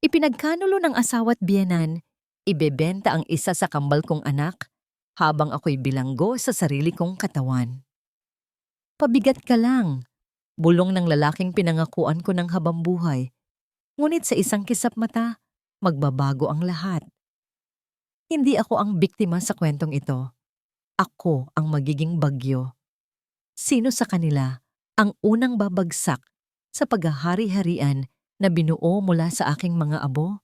Ipinagkanulo ng asawa't biyenan, ibebenta ang isa sa kambal kong anak habang ako'y bilanggo sa sarili kong katawan. Pabigat ka lang, bulong ng lalaking pinangakuan ko ng habambuhay. Ngunit sa isang kisap mata, magbabago ang lahat. Hindi ako ang biktima sa kwentong ito. Ako ang magiging bagyo. Sino sa kanila ang unang babagsak sa paghahari-harian na binuo mula sa aking mga abo?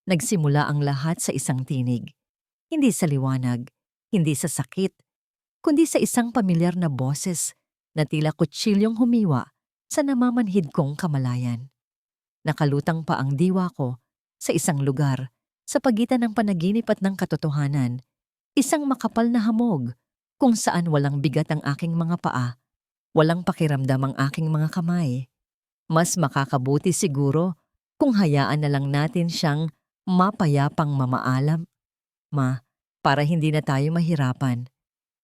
Nagsimula ang lahat sa isang tinig. Hindi sa liwanag, hindi sa sakit, kundi sa isang pamilyar na boses na tila kutsilyong humiwa sa namamanhid kong kamalayan. Nakalutang pa ang diwa ko sa isang lugar sa pagitan ng panaginip at ng katotohanan, isang makapal na hamog kung saan walang bigat ang aking mga paa, walang pakiramdam ang aking mga kamay. Mas makakabuti siguro kung hayaan na lang natin siyang mapayapang mamaalam, para hindi na tayo mahirapan.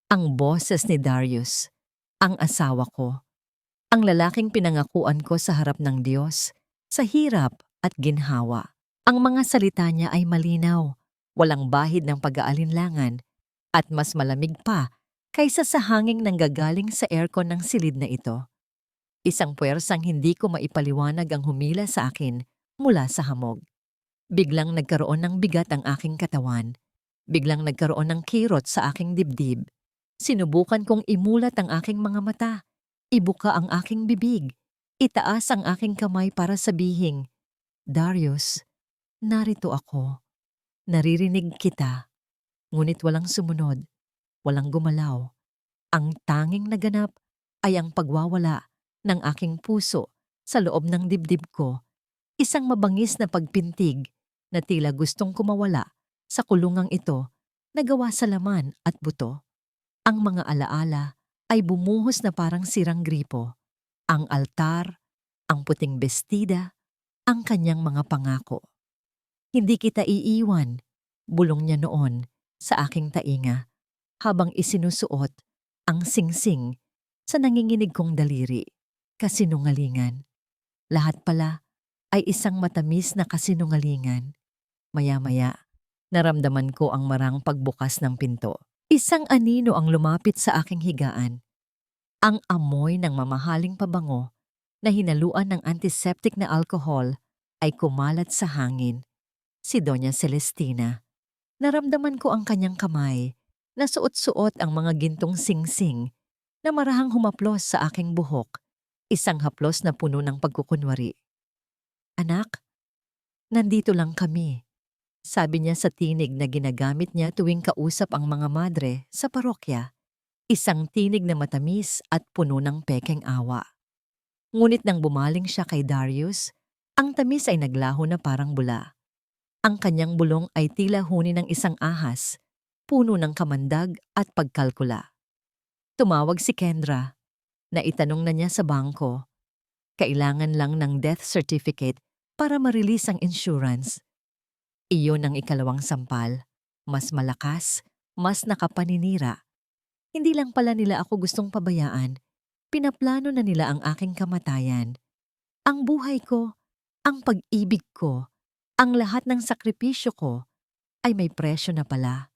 Ang boses ni Darius, ang asawa ko, ang lalaking pinangakuan ko sa harap ng Diyos, sa hirap at ginhawa. Ang mga salita niya ay malinaw, walang bahid ng pag-aalinlangan, at mas malamig pa kaysa sa hanging nanggagaling sa aircon ng silid na ito. Isang puwersang hindi ko maipaliwanag ang humila sa akin mula sa hamog. Biglang nagkaroon ng bigat ang aking katawan. Biglang nagkaroon ng kirot sa aking dibdib. Sinubukan kong imulat ang aking mga mata. Ibuka ang aking bibig. Itaas ang aking kamay para sabihing, Darius, narito ako. Naririnig kita. Ngunit walang sumunod. Walang gumalaw. Ang tanging naganap ay ang pagwawala ng aking puso sa loob ng dibdib ko. Isang mabangis na pagpintig na tila gustong kumawala sa kulungang ito na gawa sa laman at buto. Ang mga alaala ay bumuhos na parang sirang gripo. Ang altar, ang puting bestida, ang kanyang mga pangako. Hindi kita iiwan, bulong niya noon sa aking tainga habang isinusuot ang singsing sa nanginginig kong daliri. Kasinungalingan. Lahat pala ay isang matamis na kasinungalingan. Maya-maya, naramdaman ko ang marang pagbukas ng pinto. Isang anino ang lumapit sa aking higaan. Ang amoy ng mamahaling pabango na hinaluan ng antiseptic na alcohol ay kumalat sa hangin. Si Doña Celestina. Naramdaman ko ang kanyang kamay na suot-suot ang mga gintong singsing na marahang humaplos sa aking buhok. Isang haplos na puno ng pagkukunwari. Anak, nandito lang kami. Sabi niya sa tinig na ginagamit niya tuwing kausap ang mga madre sa parokya. Isang tinig na matamis at puno ng pekeng awa. Ngunit nang bumaling siya kay Darius, ang tamis ay naglaho na parang bula. Ang kanyang bulong ay tila huni ng isang ahas, puno ng kamandag at pagkalkula. Tumawag si Kendra. Naitanong na niya sa bangko. Kailangan lang ng death certificate para ma-release ang insurance. Iyon ang ikalawang sampal. Mas malakas, mas nakapaninira. Hindi lang pala nila ako gustong pabayaan. Pinaplano na nila ang aking kamatayan. Ang buhay ko, ang pag-ibig ko, ang lahat ng sakripisyo ko ay may presyo na pala.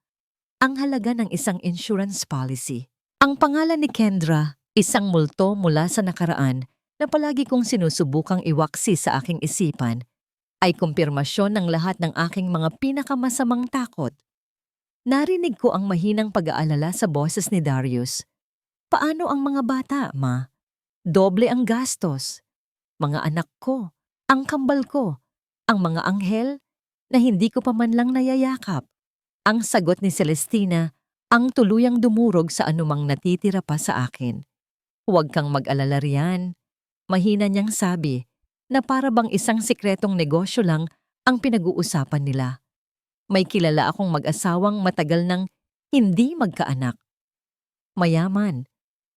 Ang halaga ng isang insurance policy. Ang pangalan ni Kendra, isang multo mula sa nakaraan na palagi kong sinusubukang iwaksi sa aking isipan, ay kumpirmasyon ng lahat ng aking mga pinakamasamang takot. Narinig ko ang mahinang pag-aalala sa boses ni Darius. Paano ang mga bata, ma? Doble ang gastos. Mga anak ko, ang kambal ko, ang mga anghel na hindi ko pa man lang nayayakap. Ang sagot ni Celestina ang tuluyang dumurog sa anumang natitira pa sa akin. Huwag kang mag-alala riyan. Mahina niyang sabi na para bang isang sikretong negosyo lang ang pinag-uusapan nila. May kilala akong mag-asawang matagal nang hindi magkaanak. Mayaman,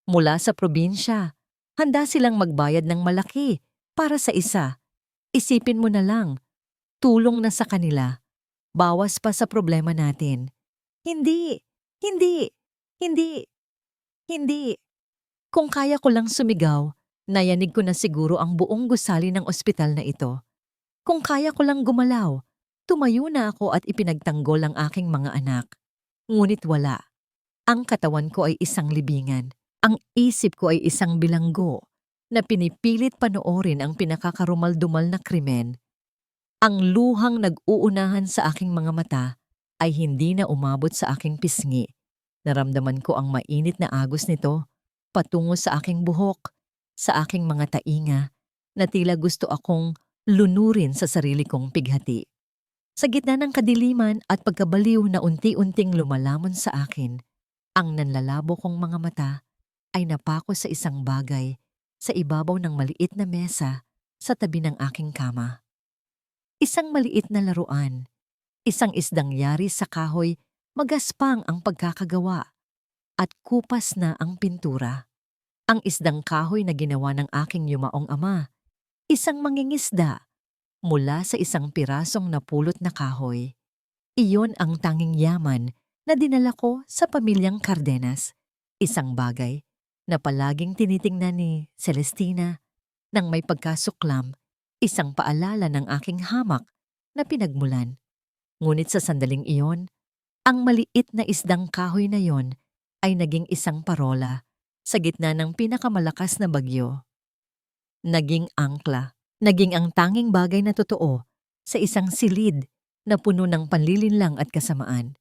mula sa probinsya, handa silang magbayad ng malaki para sa isa. Isipin mo na lang, tulong na sa kanila, bawas pa sa problema natin. Hindi, hindi, hindi, hindi. Kung kaya ko lang sumigaw, nayanig ko na siguro ang buong gusali ng ospital na ito. Kung kaya ko lang gumalaw, tumayo na ako at ipinagtanggol ang aking mga anak. Ngunit wala. Ang katawan ko ay isang libingan. Ang isip ko ay isang bilanggo na pinipilit panoorin ang pinakakarumal-dumal na krimen. Ang luhang nag-uunahan sa aking mga mata ay hindi na umabot sa aking pisngi. Naramdaman ko ang mainit na agos nito patungo sa aking buhok, sa aking mga tainga, na tila gusto akong lunurin sa sarili kong pighati. Sa gitna ng kadiliman at pagkabaliw na unti-unting lumalamon sa akin, ang nanlalabo kong mga mata ay napako sa isang bagay sa ibabaw ng maliit na mesa sa tabi ng aking kama. Isang maliit na laruan, isang isdang yari sa kahoy, magaspang ang pagkakagawa at kupas na ang pintura. Ang isdang kahoy na ginawa ng aking yumaong ama, isang mangingisda mula sa isang pirasong napulot na kahoy. Iyon ang tanging yaman na dinala ko sa pamilyang Cardenas, isang bagay na palaging tinitingnan ni Celestina nang may pagkasuklam, isang paalala ng aking hamak na pinagmulan. Ngunit sa sandaling iyon, ang maliit na isdang kahoy na yon ay naging isang parola sa gitna ng pinakamalakas na bagyo. Naging angkla, naging ang tanging bagay na totoo sa isang silid na puno ng panlilinlang at kasamaan.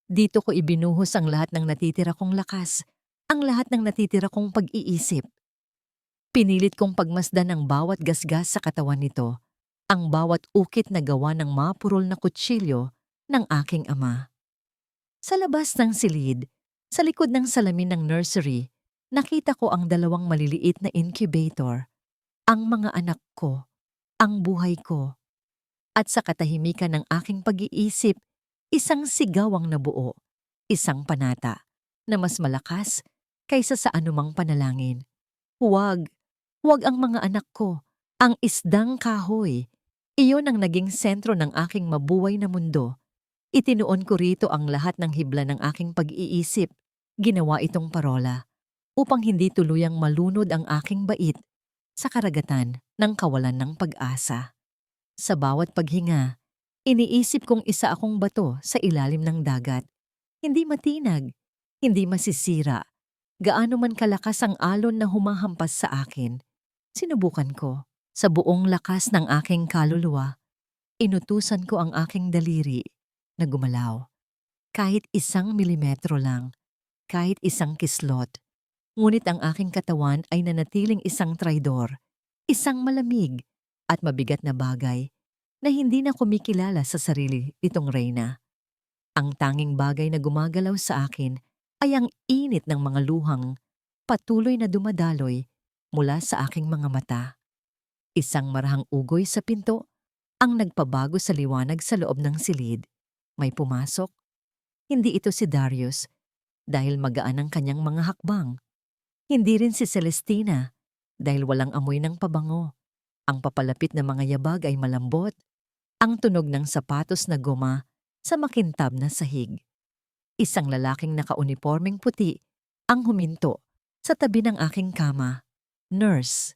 Dito ko ibinuhos ang lahat ng natitira kong lakas, ang lahat ng natitira kong pag-iisip. Pinilit kong pagmasdan ang bawat gasgas sa katawan nito, ang bawat ukit na gawa ng mapurol na kutsilyo ng aking ama. Sa labas ng silid, sa likod ng salamin ng nursery, nakita ko ang dalawang maliliit na incubator, ang mga anak ko, ang buhay ko. At sa katahimikan ng aking pag-iisip, isang sigawang nabuo, isang panata na mas malakas kaysa sa anumang panalangin. Huwag ang mga anak ko, ang isdang kahoy. Iyon ang naging sentro ng aking mabuhay na mundo. Itinuon ko rito ang lahat ng hibla ng aking pag-iisip. Ginawa itong parola upang hindi tuluyang malunod ang aking bait sa karagatan ng kawalan ng pag-asa. Sa bawat paghinga, iniisip kong isa akong bato sa ilalim ng dagat. Hindi matinag, hindi masisira. Gaano man kalakas ang alon na humahampas sa akin, sinubukan ko. Sa buong lakas ng aking kaluluwa, inutusan ko ang aking daliri na gumalaw. Kahit 1 milimetro lang, kahit isang kislot. Ngunit ang aking katawan ay nanatiling isang traidor, isang malamig at mabigat na bagay na hindi na kumikilala sa sarili itong reyna. Ang tanging bagay na gumagalaw sa akin ay ang init ng mga luhang patuloy na dumadaloy mula sa aking mga mata. Isang marahang ugoy sa pinto ang nagpabago sa liwanag sa loob ng silid. May pumasok. Hindi ito si Darius dahil magaan ang kanyang mga hakbang. Hindi rin si Celestina dahil walang amoy ng pabango. Ang papalapit na mga yabag ay malambot. Ang tunog ng sapatos na guma sa makintab na sahig. Isang lalaking nakaunipormeng puti ang huminto sa tabi ng aking kama. Nurse.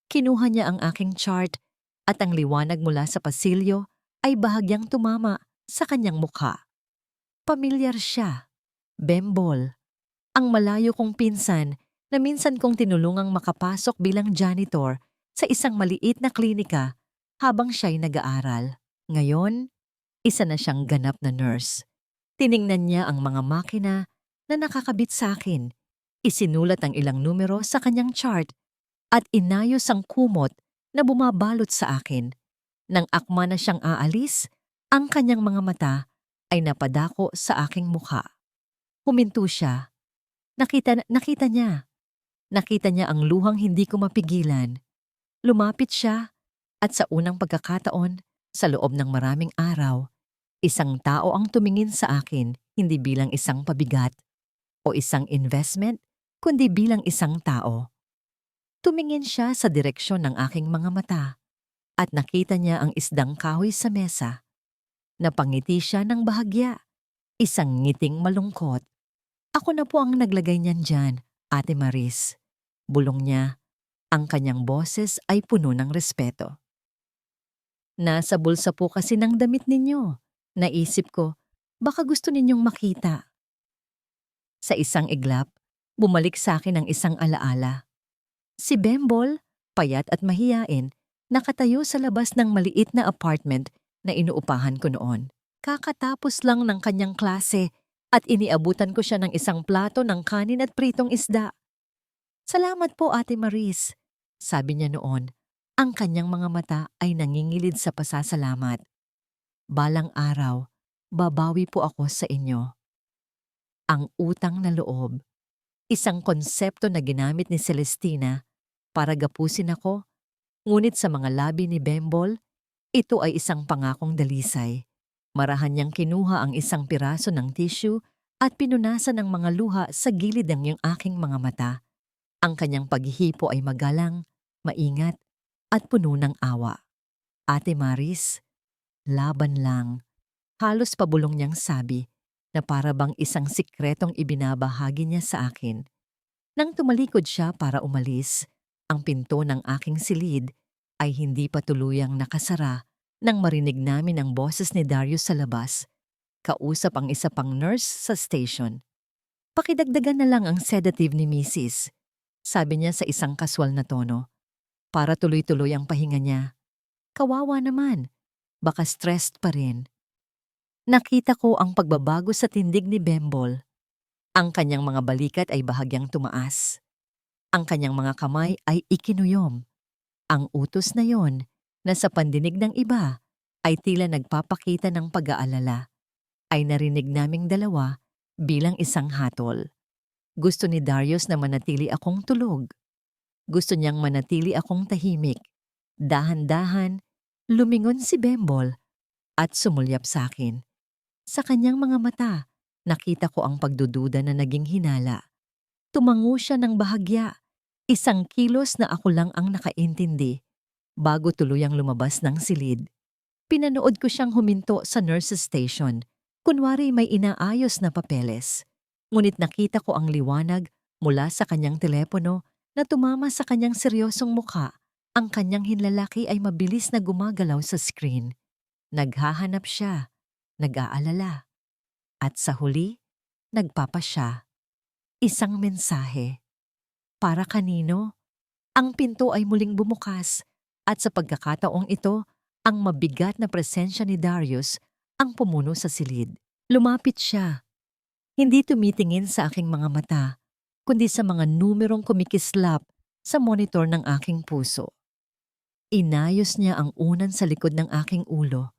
Kinuha niya ang aking chart at ang liwanag mula sa pasilyo ay bahagyang tumama sa kanyang mukha. Pamilyar siya. Bembol. Ang malayo kong pinsan na minsan kong tinulungang makapasok bilang janitor sa isang maliit na klinika habang siya'y nag-aaral. Ngayon, isa na siyang ganap na nurse. Tiningnan niya ang mga makina na nakakabit sa akin. Isinulat ang ilang numero sa kanyang chart at inayos ang kumot na bumabalot sa akin. Nang akma na siyang aalis, ang kanyang mga mata ay napadako sa aking mukha. Huminto siya. Nakita niya. Nakita niya ang luhang hindi ko mapigilan. Lumapit siya at sa unang pagkakataon, sa loob ng maraming araw, isang tao ang tumingin sa akin hindi bilang isang pabigat o isang investment, kundi bilang isang tao. Tumingin siya sa direksyon ng aking mga mata at nakita niya ang isdang kahoy sa mesa. Napangiti siya ng bahagya, isang ngiting malungkot. Ako na po ang naglagay niyan dyan, Ate Maris. Bulong niya, ang kanyang boses ay puno ng respeto. Nasa bulsa po kasi ng damit ninyo. Naisip ko, baka gusto ninyong makita. Sa isang iglap, bumalik sa akin ang isang alaala. Si Bembol, payat at mahiyain, nakatayo sa labas ng maliit na apartment na inuupahan ko noon. Kakatapos lang ng kanyang klase at iniabutan ko siya ng isang plato ng kanin at pritong isda. "Salamat po, Ate Maris," sabi niya noon. Ang kanyang mga mata ay nangingilid sa pasasalamat. "Balang araw, babawi po ako sa inyo." Ang utang na loob, isang konsepto na ginamit ni Celestina para gapusin ako, ngunit sa mga labi ni Bembol, ito ay isang pangakong dalisay. Marahan niyang kinuha ang isang piraso ng tissue at pinunasan ng mga luha sa gilid ng iyong aking mga mata. Ang kanyang paghihipo ay magalang, maingat, at puno ng awa. "Ate Maris, laban lang." Halos pabulong niyang sabi na para bang isang sikretong ibinabahagi niya sa akin. Nang tumalikod siya para umalis, ang pinto ng aking silid ay hindi pa tuluyang nakasara nang marinig namin ang boses ni Darius sa labas. Kausap ang isa pang nurse sa station. "Pakidagdagan na lang ang sedative ni Mrs." sabi niya sa isang kaswal na tono, para tuloy-tuloy ang pahinga niya. Kawawa naman, baka stressed pa rin. Nakita ko ang pagbabago sa tindig ni Bembol. Ang kanyang mga balikat ay bahagyang tumaas. Ang kanyang mga kamay ay ikinuyom. Ang utos na yon, na sa pandinig ng iba, ay tila nagpapakita ng pag-aalala, ay narinig naming dalawa bilang isang hatol. Gusto ni Darius na manatili akong tulog. Gusto niyang manatili akong tahimik. Dahan-dahan, lumingon si Bembol at sumulyap sa akin. Sa kanyang mga mata, nakita ko ang pagdududa na naging hinala. Tumango siya ng bahagya, isang kilos na ako lang ang nakaintindi. Bago tuluyang lumabas ng silid, pinanood ko siyang huminto sa nurse's station, kunwari may inaayos na papeles. Ngunit nakita ko ang liwanag mula sa kanyang telepono na tumama sa kanyang seryosong mukha. Ang kanyang hinlalaki ay mabilis na gumagalaw sa screen. Naghahanap siya, nag-aalala. At sa huli, nagpapasya. Isang mensahe. Para kanino? Ang pinto ay muling bumukas at sa pagkakataong ito, ang mabigat na presensya ni Darius ang pumuno sa silid. Lumapit siya. Hindi tumitingin sa aking mga mata, kundi sa mga numerong kumikislap sa monitor ng aking puso. Inayos niya ang unan sa likod ng aking ulo.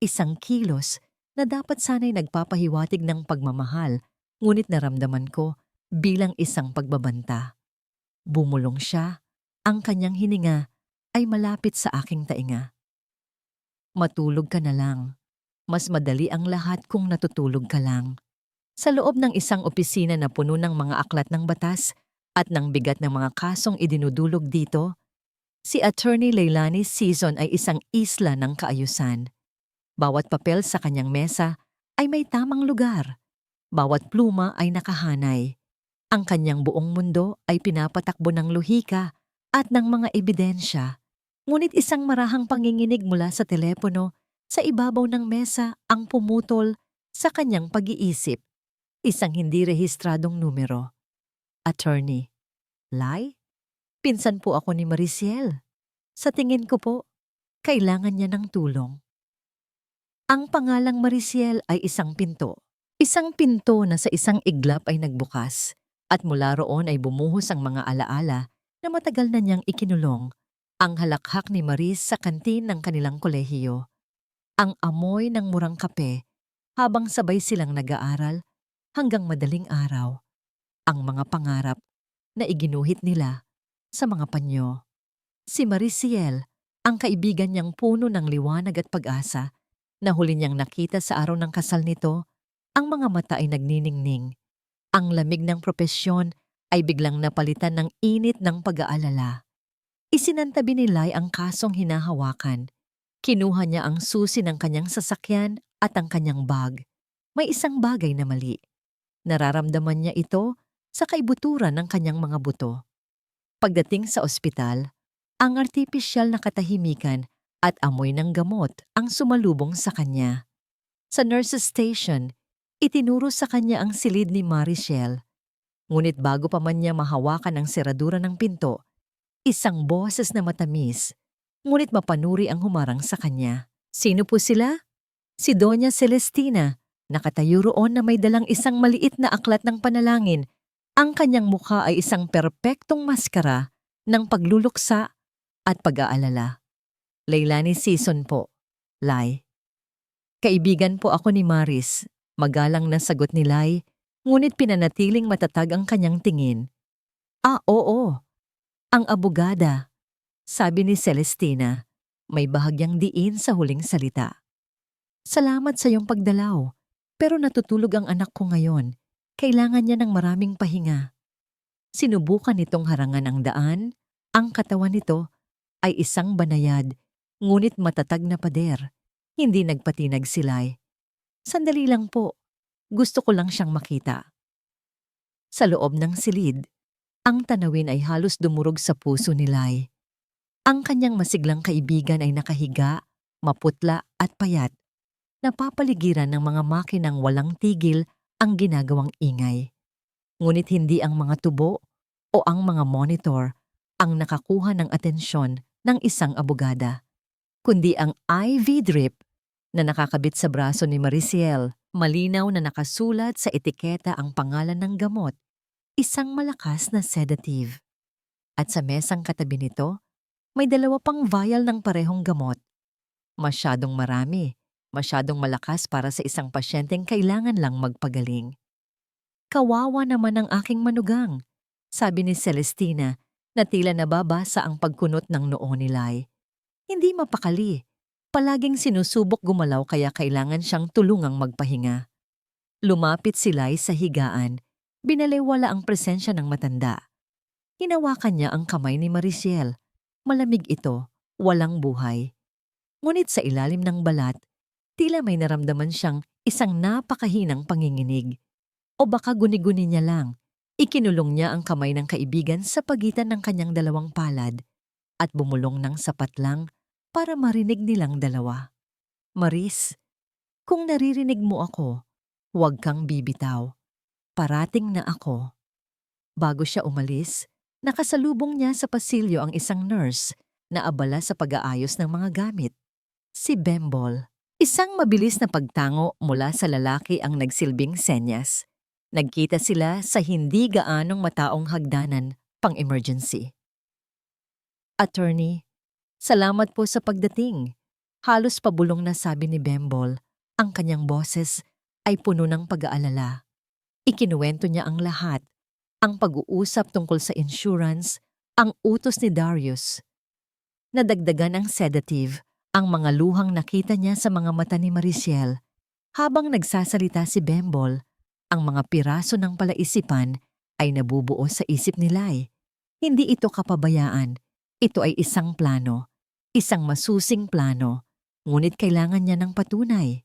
Isang kilos na dapat sana'y nagpapahiwatig ng pagmamahal, ngunit naramdaman ko bilang isang pagbabanta. Bumulong siya, ang kanyang hininga ay malapit sa aking tainga. "Matulog ka na lang. Mas madali ang lahat kung natutulog ka lang." Sa loob ng isang opisina na puno ng mga aklat ng batas at ng bigat ng mga kasong idinudulog dito, si Attorney Leilani Season ay isang isla ng kaayusan. Bawat papel sa kanyang mesa ay may tamang lugar. Bawat pluma ay nakahanay. Ang kanyang buong mundo ay pinapatakbo ng lohika at ng mga ebidensya. Ngunit isang marahang panginginig mula sa telepono sa ibabaw ng mesa ang pumutol sa kanyang pag-iisip. Isang hindi rehistradong numero. "Attorney, Lai? Pinsan po ako ni Mariciel. Sa tingin ko po, kailangan niya ng tulong." Ang pangalang Mariciel ay isang pinto. Isang pinto na sa isang iglap ay nagbukas, at mula roon ay bumuhos ang mga alaala na matagal na niyang ikinulong. Ang halakhak ni Maris sa kantin ng kanilang kolehiyo. Ang amoy ng murang kape habang sabay silang nag-aaral hanggang madaling araw. Ang mga pangarap na iginuhit nila sa mga panyo. Si Mariciel, ang kaibigan niyang puno ng liwanag at pag-asa, na huli niyang nakita sa araw ng kasal nito, ang mga mata ay nagniningning. Ang lamig ng propesyon ay biglang napalitan ng init ng pag-aalala. Isinantabi ni Lai ang kasong hinahawakan. Kinuha niya ang susi ng kanyang sasakyan at ang kanyang bag. May isang bagay na mali. Nararamdaman niya ito sa kaibuturan ng kanyang mga buto. Pagdating sa ospital, ang artipisyal na katahimikan at amoy ng gamot ang sumalubong sa kanya. Sa nurse's station, itinuro sa kanya ang silid ni Marichelle. Ngunit bago pa man niya mahawakan ang seradura ng pinto, isang boses na matamis, ngunit mapanuri ang humarang sa kanya. Sino po sila? Si Doña Celestina, nakatayo roon na may dalang isang maliit na aklat ng panalangin. Ang kanyang mukha ay isang perpektong maskara ng pagluluksa at pag-aalala. Leilani Season po, Lai. Kaibigan po ako ni Maris. Magalang na sagot ni Lai, ngunit pinanatiling matatag ang kanyang tingin. Ah, oo. Ang abogada, sabi ni Celestina, may bahagyang diin sa huling salita. Salamat sa iyong pagdalaw, pero natutulog ang anak ko ngayon. Kailangan niya ng maraming pahinga. Sinubukan nitong harangan ang daan. Ang katawan nito ay isang banayad, ngunit matatag na pader. Hindi nagpatinag si Lai. Sandali lang po, gusto ko lang siyang makita. Sa loob ng silid, ang tanawin ay halos dumurog sa puso ni Lai. Ang kanyang masiglang kaibigan ay nakahiga, maputla at payat. Napapaligiran ng mga makinang walang tigil ang ginagawang ingay. Ngunit hindi ang mga tubo o ang mga monitor ang nakakuha ng atensyon ng isang abogada, kundi ang IV drip na nakakabit sa braso ni Marichelle. Malinaw na nakasulat sa etiketa ang pangalan ng gamot, isang malakas na sedative. At sa mesang katabi nito, may 2 pang vial ng parehong gamot. Masyadong marami, masyadong malakas para sa isang pasyenteng kailangan lang magpagaling. Kawawa naman ang aking manugang, sabi ni Celestina na tila nababasa ang pagkunot ng noo ni Lai. Hindi mapakali. Palaging sinusubok gumalaw kaya kailangan siyang tulungang magpahinga. Lumapit si Lai sa higaan. Binaliwala ang presensya ng matanda. Hinawakan niya ang kamay ni Marichelle. Malamig ito, walang buhay. Ngunit sa ilalim ng balat, tila may naramdaman siyang isang napakahinang panginginig. O baka guni-guni niya lang. Ikinulong niya ang kamay ng kaibigan sa pagitan ng kanyang 2 palad at bumulong ng sapat lang para marinig nilang 2. Maris, kung naririnig mo ako, huwag kang bibitaw. Parating na ako. Bago siya umalis, nakasalubong niya sa pasilyo ang isang nurse na abala sa pag-aayos ng mga gamit. Si Bembol. Isang mabilis na pagtango mula sa lalaki ang nagsilbing senyas. Nagkita sila sa hindi gaanong mataong hagdanan pang-emergency. Attorney, salamat po sa pagdating. Halos pabulong na sabi ni Bembol. Ang kanyang boses ay puno ng pag-aalala. Ikinuwento niya ang lahat. Ang pag-uusap tungkol sa insurance, ang utos ni Darius. Nadagdagan ang sedative, ang mga luhang nakita niya sa mga mata ni Marichelle. Habang nagsasalita si Bembol, ang mga piraso ng palaisipan ay nabubuo sa isip ni Lai. Hindi ito kapabayaan. Ito ay isang plano, isang masusing plano, ngunit kailangan niya ng patunay.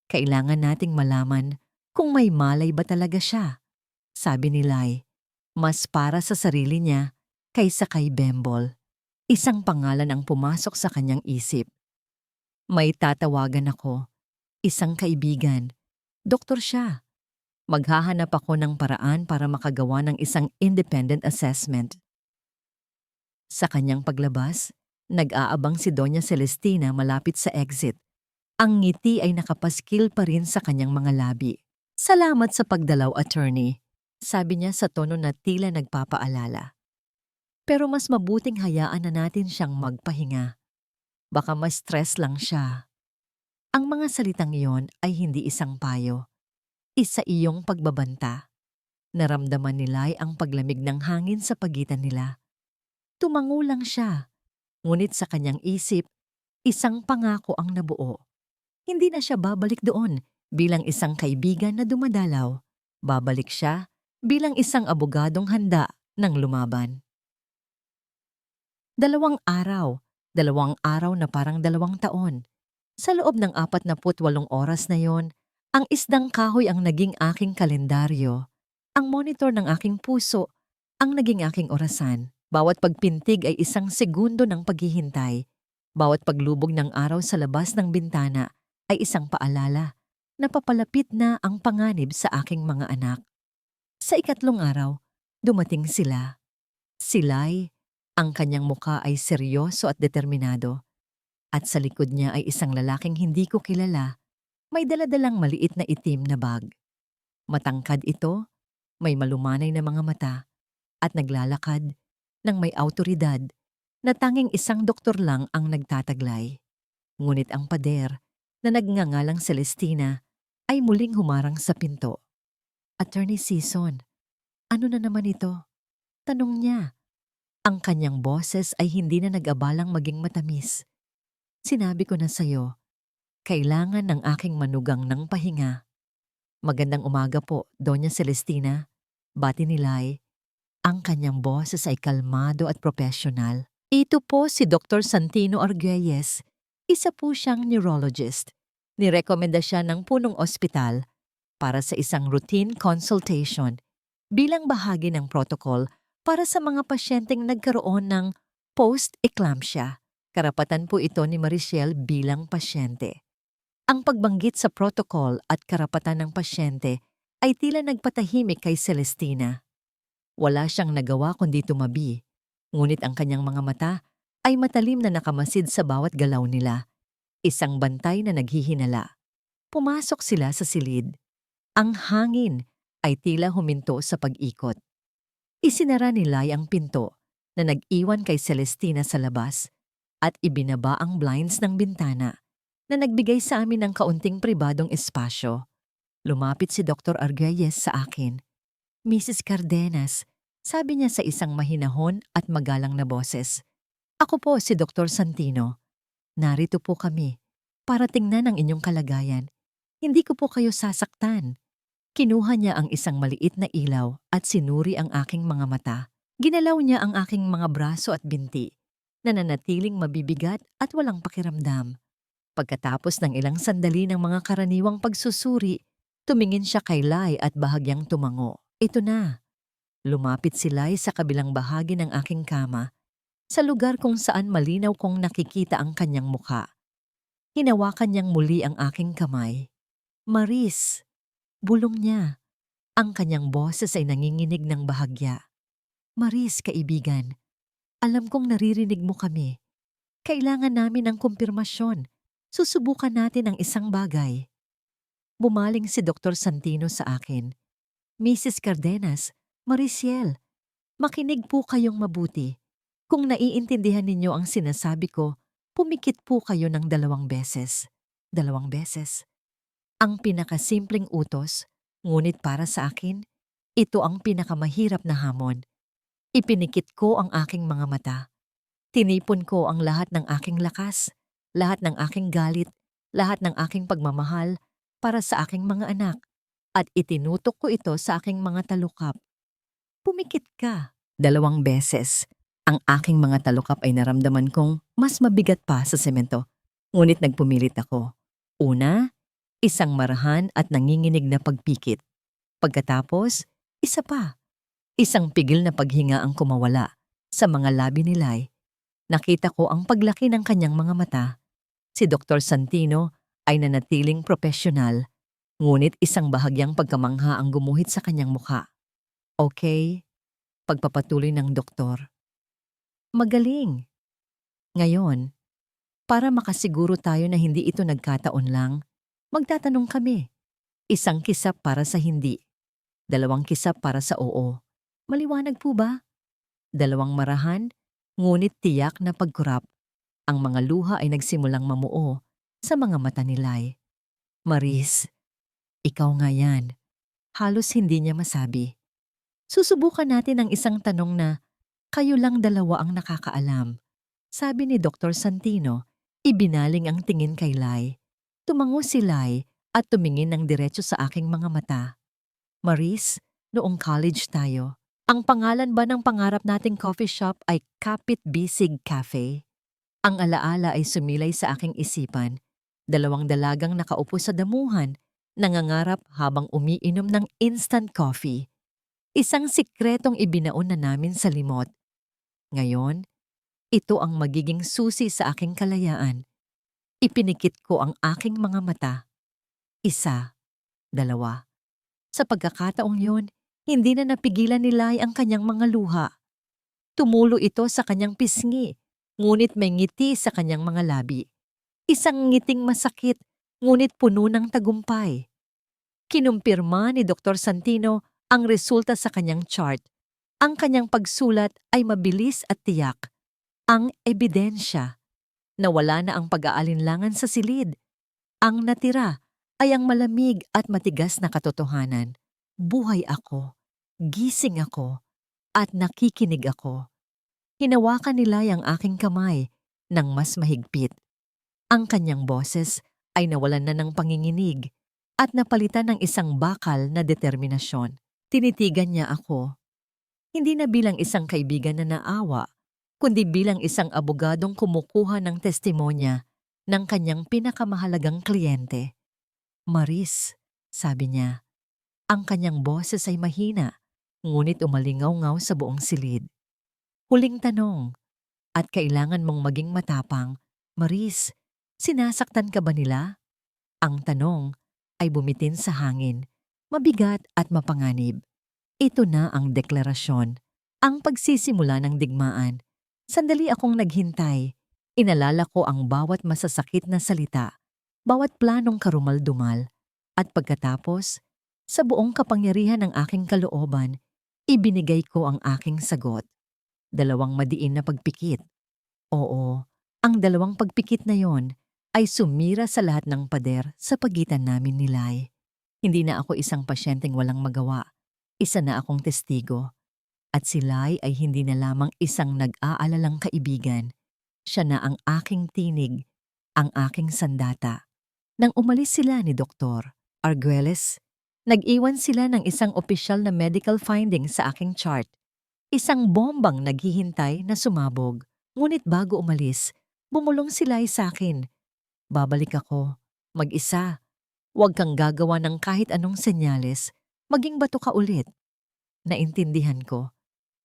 Kailangan nating malaman kung may malay ba talaga siya. Sabi ni Lai, mas para sa sarili niya kaysa kay Bembol. Isang pangalan ang pumasok sa kanyang isip. May tatawagan ako. Isang kaibigan. Doktor siya. Maghahanap ako ng paraan para makagawa ng isang independent assessment. Sa kanyang paglabas, nag-aabang si Doña Celestina malapit sa exit. Ang ngiti ay nakapaskil pa rin sa kanyang mga labi. Salamat sa pagdalaw, attorney, sabi niya sa tono na tila nagpapaalala. Pero mas mabuting hayaan na natin siyang magpahinga. Baka mas stress lang siya. Ang mga salitang iyon ay hindi isang payo. Isa iyong pagbabanta. Naramdaman ni Lai ang paglamig ng hangin sa pagitan nila. Tumango lang siya, ngunit sa kanyang isip, isang pangako ang nabuo. Hindi na siya babalik doon bilang isang kaibigan na dumadalaw. Babalik siya bilang isang abogadong handa ng lumaban. 2 araw, 2 araw na parang 2 taon. Sa loob ng 48 oras na yon, ang isdang kahoy ang naging aking kalendaryo. Ang monitor ng aking puso ang naging aking orasan. Bawat pagpintig ay isang segundo ng paghihintay. Bawat paglubog ng araw sa labas ng bintana ay isang paalala na papalapit na ang panganib sa aking mga anak. Sa ikatlong araw, dumating sila. Silay, ang kanyang muka ay seryoso at determinado. At sa likod niya ay isang lalaking hindi ko kilala, may daladalang maliit na itim na bag. Matangkad ito, may malumanay na mga mata, at naglalakad ng may awtoridad na tanging isang doktor lang ang nagtataglay. Ngunit ang pader na nagngangalang Celestina ay muling humarang sa pinto. Attorney Season, ano na naman ito? Tanong niya. Ang kanyang boses ay hindi na nag-abalang maging matamis. Sinabi ko na sa'yo, kailangan ng aking manugang ng pahinga. Magandang umaga po, Doña Celestina. Bati ni Lai. Ang kanyang boses ay kalmado at profesional. Ito po si Dr. Santino Arguelles. Isa po siyang neurologist. Nirekomenda siya ng punong ospital para sa isang routine consultation bilang bahagi ng protocol para sa mga pasyenteng nagkaroon ng post-eclampsia. Karapatan po ito ni Marichelle bilang pasyente. Ang pagbanggit sa protocol at karapatan ng pasyente ay tila nagpatahimik kay Celestina. Wala siyang nagawa kundi tumabi, ngunit ang kanyang mga mata ay matalim na nakamasid sa bawat galaw nila. Isang bantay na naghihinala. Pumasok sila sa silid. Ang hangin ay tila huminto sa pag-ikot. Isinara ni Lai ang pinto na nag-iwan kay Celestina sa labas at ibinaba ang blinds ng bintana na nagbigay sa amin ng kaunting pribadong espasyo. Lumapit si Dr. Arguelles sa akin. Mrs. Cardenas, sabi niya sa isang mahinahon at magalang na boses. Ako po si Dr. Santino. Narito po kami para tingnan ang inyong kalagayan. Hindi ko po kayo sasaktan. Kinuha niya ang isang maliit na ilaw at sinuri ang aking mga mata. Ginalaw niya ang aking mga braso at binti na nanatiling mabibigat at walang pakiramdam. Pagkatapos ng ilang sandali ng mga karaniwang pagsusuri, tumingin siya kay Lai at bahagyang tumango. Ito na. Lumapit si Lai sa kabilang bahagi ng aking kama, sa lugar kung saan malinaw kong nakikita ang kanyang mukha. Hinawakan niyang muli ang aking kamay. Maris, bulong niya. Ang kanyang boses ay nanginginig ng bahagya. Maris, kaibigan, alam kong naririnig mo kami. Kailangan namin ng kumpirmasyon. Susubukan natin ang isang bagay. Bumaling si Dr. Santino sa akin. Mrs. Cardenas, Marichelle, makinig po kayong mabuti. Kung naiintindihan ninyo ang sinasabi ko, pumikit po kayo ng 2 beses. 2 beses. Ang pinakasimpleng utos, ngunit para sa akin, ito ang pinakamahirap na hamon. Ipinikit ko ang aking mga mata. Tinipon ko ang lahat ng aking lakas, lahat ng aking galit, lahat ng aking pagmamahal para sa aking mga anak at itinutok ko ito sa aking mga talukap. Pumikit ka. 2 beses. Ang aking mga talukap ay naramdaman kong mas mabigat pa sa semento. Ngunit nagpumilit ako. Una, isang marahan at nanginginig na pagpikit. Pagkatapos, isa pa. Isang pigil na paghinga ang kumawala sa mga labi ni Lai. Nakita ko ang paglaki ng kanyang mga mata. Si Dr. Santino ay nanatiling profesional, ngunit isang bahagyang pagkamangha ang gumuhit sa kanyang mukha. Okay, pagpapatuloy ng doktor. Magaling. Ngayon, para makasiguro tayo na hindi ito nagkataon lang, magtatanong kami. Isang kisap para sa hindi. 2 kisap para sa oo. Maliwanag po ba? 2 marahan, ngunit tiyak na pagkurap. Ang mga luha ay nagsimulang mamuo sa mga mata ni Lai. Maris, ikaw nga yan. Halos hindi niya masabi. Susubukan natin ang isang tanong na kayo lang 2 ang nakakaalam. Sabi ni Dr. Santino, ibinaling ang tingin kay Lai. Tumango si Lai at tumingin ng diretso sa aking mga mata. Maris, noong college tayo, ang pangalan ba ng pangarap nating coffee shop ay Kapit Bisig Cafe? Ang alaala ay sumilay sa aking isipan. 2 dalagang nakaupo sa damuhan, nangangarap habang umiinom ng instant coffee. Isang sikretong ibinaon na namin sa limot. Ngayon, Ito ang magiging susi sa aking kalayaan. Ipinikit ko ang aking mga mata. 1, 2. Sa pagkakataong yun, hindi na napigilan ni Lai ang kanyang mga luha. Tumulo ito sa kanyang pisngi, ngunit may ngiti sa kanyang mga labi. Isang ngiting masakit, ngunit puno ng tagumpay. Kinumpirma ni Dr. Santino ang resulta sa kanyang chart. Ang kanyang pagsulat ay mabilis at tiyak. Ang ebidensya na wala na ang pag-aalinlangan sa silid. Ang natira ay ang malamig at matigas na katotohanan. Buhay ako, gising ako, at nakikinig ako. Hinawakan nila ang aking kamay ng mas mahigpit. Ang kanyang boses ay nawalan na ng panginginig at napalitan ng isang bakal na determinasyon. Tinitigan niya ako, hindi na bilang isang kaibigan na naawa, kundi bilang isang abogadong kumukuha ng testimonya ng kanyang pinakamahalagang kliyente. Maris, sabi niya, ang kanyang boses ay mahina, ngunit umalingaw-ngaw sa buong silid. Huling tanong, at kailangan mong maging matapang. Maris, sinasaktan ka ba nila? Ang tanong ay bumitin sa hangin, mabigat at mapanganib. Ito na ang deklarasyon, ang pagsisimula ng digmaan. Sandali akong naghintay. Inalala ko ang bawat masasakit na salita, bawat planong karumal-dumal, at pagkatapos, sa buong kapangyarihan ng aking kalooban, ibinigay ko ang aking sagot. 2 madiin na pagpikit. Oo, ang 2 pagpikit na yon ay sumira sa lahat ng pader sa pagitan namin ni Lai. Hindi na ako isang pasyenteng walang magawa. Isa na akong testigo. At si Lai ay hindi na lamang isang nag-aalalang kaibigan. Siya na ang aking tinig, ang aking sandata. Nang umalis sila ni Dr. Arguelles, nag-iwan sila ng isang opisyal na medical finding sa aking chart. Isang bombang naghihintay na sumabog. Ngunit bago umalis, bumulong si Lai sa akin. Babalik ako, mag-isa. Huwag kang gagawa ng kahit anong senyales, maging bato ka ulit. Naintindihan ko.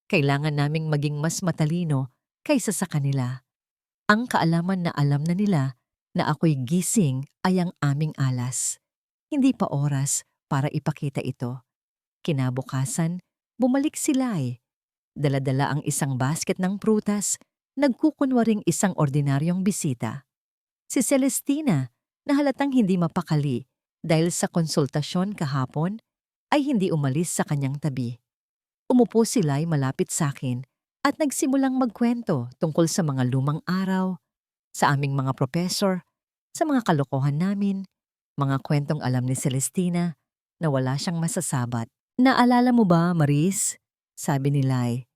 Kailangan naming maging mas matalino kaysa sa kanila. Ang kaalaman na alam na nila na ako'y gising ay ang aming alas. Hindi pa oras para ipakita ito. Kinabukasan, bumalik si Lai. Dala-dala ang isang basket ng prutas, nagkukunwaring isang ordinaryong bisita. Si Celestina, na halatang hindi mapakali dahil sa konsultasyon kahapon, ay hindi umalis sa kanyang tabi. Umupo si Lai malapit sa akin at nagsimulang magkwento tungkol sa mga lumang araw, sa aming mga professor, sa mga kalokohan namin, mga kwentong alam ni Celestina na wala siyang masasabat. Naalala mo ba, Maris? Sabi ni Lai,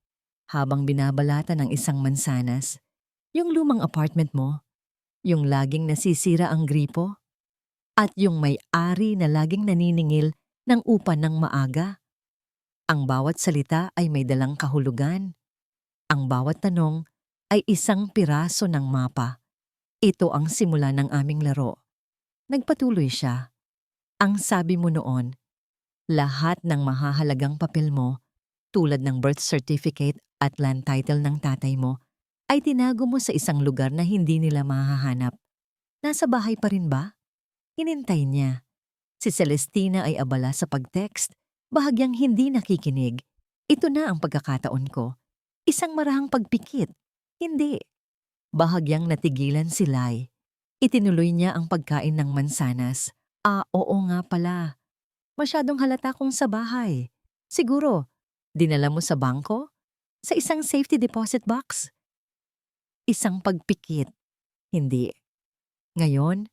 habang binabalatan ng isang mansanas, yung lumang apartment mo, yung laging nasisira ang gripo, at yung may-ari na laging naniningil ng upa ng maaga. Ang bawat salita ay may dalang kahulugan. Ang bawat tanong ay isang piraso ng mapa. Ito ang simula ng aming laro. Nagpatuloy siya. Ang sabi mo noon, lahat ng mahahalagang papel mo, tulad ng birth certificate at land title ng tatay mo, ay tinago mo sa isang lugar na hindi nila mahahanap. Nasa bahay pa rin ba? Hinintay niya. Si Celestina ay abala sa pag-text, bahagyang hindi nakikinig. Ito na ang pagkakataon ko. Isang marahang pagpikit. Hindi. Bahagyang natigilan si Lai. Itinuloy niya ang pagkain ng mansanas. Oo nga pala. Masyadong halata kong sa bahay. Siguro, dinala mo sa bangko? Sa isang safety deposit box? Isang pagpikit. Hindi. Ngayon,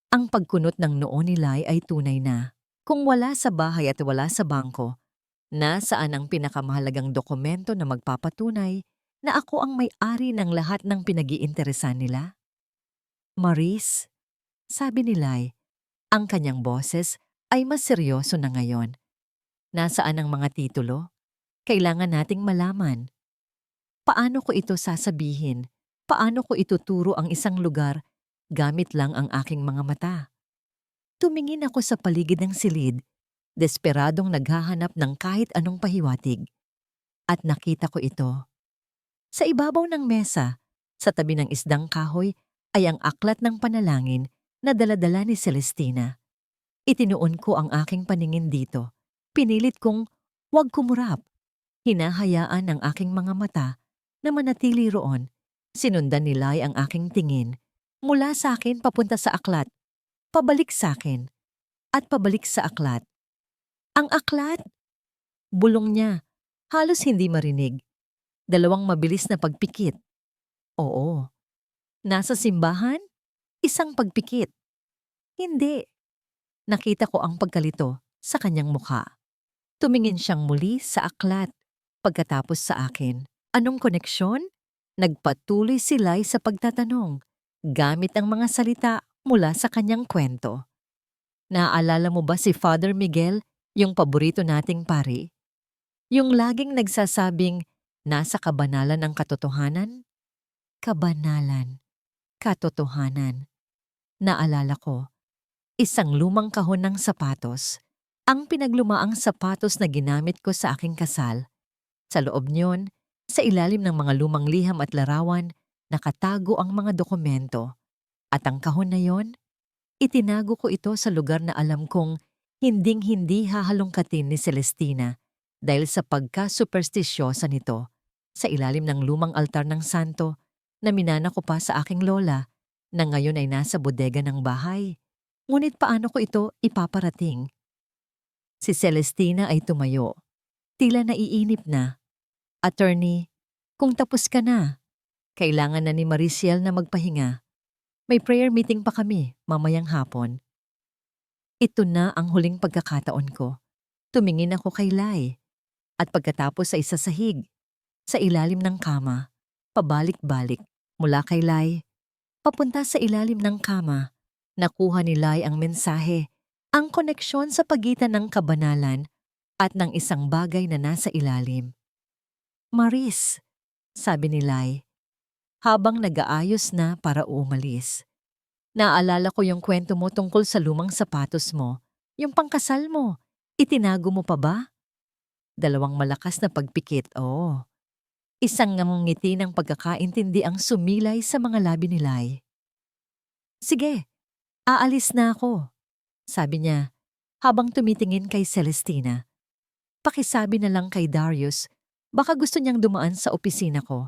ang pagkunot ng noo ni Lai ay tunay na. Kung wala sa bahay at wala sa bangko, nasaan ang pinakamahalagang dokumento na magpapatunay na ako ang may-ari ng lahat ng pinag-iinteresan nila? Maris, sabi ni Lai, ang kanyang boses ay mas seryoso na ngayon. Nasaan ang mga titulo? Kailangan nating malaman. Paano ko ito sasabihin? Paano ko ituturo ang isang lugar gamit lang ang aking mga mata? Tumingin ako sa paligid ng silid, desperadong naghahanap ng kahit anong pahiwatig. At nakita ko ito. Sa ibabaw ng mesa, Sa tabi ng isdang kahoy ay ang aklat ng panalangin na dala-dala ni Celestina. Itinuon ko ang aking paningin dito. Pinilit kong huwag kumurap. Hinahayaan ang aking mga mata na manatili roon. Sinundan ni Lai ang aking tingin. Mula sa akin papunta sa aklat. Pabalik sa akin. At pabalik sa aklat. Ang aklat! Bulong niya. Halos hindi marinig. Dalawang mabilis na pagpikit. Oo. Nasa simbahan? Isang pagpikit. Hindi. Nakita ko ang pagkalito sa kanyang mukha. Tumingin siyang muli sa aklat. Pagkatapos sa akin, anong koneksyon? Nagpatuloy si Lai sa pagtatanong, gamit ang mga salita mula sa kanyang kwento. Naaalala mo ba si Father Miguel, yung paborito nating pari? Yung laging nagsasabing, nasa kabanalan ng katotohanan? Kabanalan. Katotohanan. Naalala ko, isang lumang kahon ng sapatos, ang pinaglumaang sapatos na ginamit ko sa aking kasal. Sa loob niyon, sa ilalim ng mga lumang liham at larawan, nakatago ang mga dokumento. At ang kahon na yon, itinago ko ito sa lugar na alam kong hinding-hindi hahalongkatin ni Celestina dahil sa pagka-superstisyosa nito, sa ilalim ng lumang altar ng santo na minana ko pa sa aking lola na ngayon ay nasa bodega ng bahay. Ngunit paano ko ito ipaparating? Si Celestina ay tumayo. Tila naiinip na. Attorney, kung tapos ka na, kailangan na ni Mariciel na magpahinga. May prayer meeting pa kami mamayang hapon. Ito na ang huling pagkakataon ko. Tumingin ako kay Lai. At pagkatapos sa isasahig, sa ilalim ng kama, pabalik-balik mula kay Lai, papunta sa ilalim ng kama, nakuha ni Lai ang mensahe, ang koneksyon sa pagitan ng kabanalan at ng isang bagay na nasa ilalim. Maris, sabi ni Lai, habang nag-aayos na para umalis. Naalala ko yung kwento mo tungkol sa lumang sapatos mo, yung pangkasal mo. Itinago mo pa ba? Dalawang malakas na pagpikit, oo. Isang ngiti ng pagkakaintindi ang sumilay sa mga labi ni Lai. Sige, aalis na ako, sabi niya habang tumitingin kay Celestina. Pakisabi na lang kay Darius, baka gusto niyang dumaan sa opisina ko.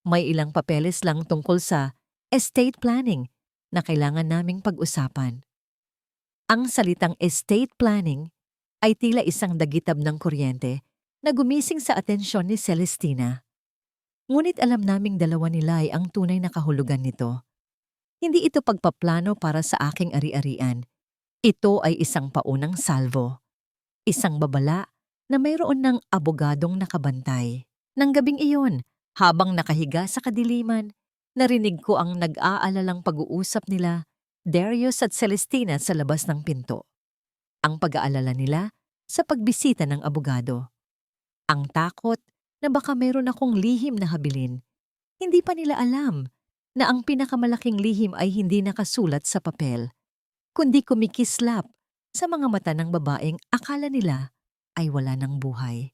May ilang papeles lang tungkol sa estate planning na kailangan naming pag-usapan. Ang salitang estate planning ay tila isang dagitab ng kuryente na gumising sa atensyon ni Celestina. Ngunit alam naming dalawa ni Lai ang tunay na kahulugan nito. Hindi ito pagpaplano para sa aking ari-arian. Ito ay isang paunang salvo. Isang babala na mayroon ng abogadong nakabantay. Nang gabing iyon, habang nakahiga sa kadiliman, narinig ko ang nag-aalalang pag-uusap nila, Darius at Celestina sa labas ng pinto. Ang pag-aalala nila sa pagbisita ng abogado. Ang takot na baka meron akong lihim na habilin. Hindi pa nila alam na ang pinakamalaking lihim ay hindi nakasulat sa papel, kundi kumikislap sa mga mata ng babaeng akala nila ay wala ng buhay.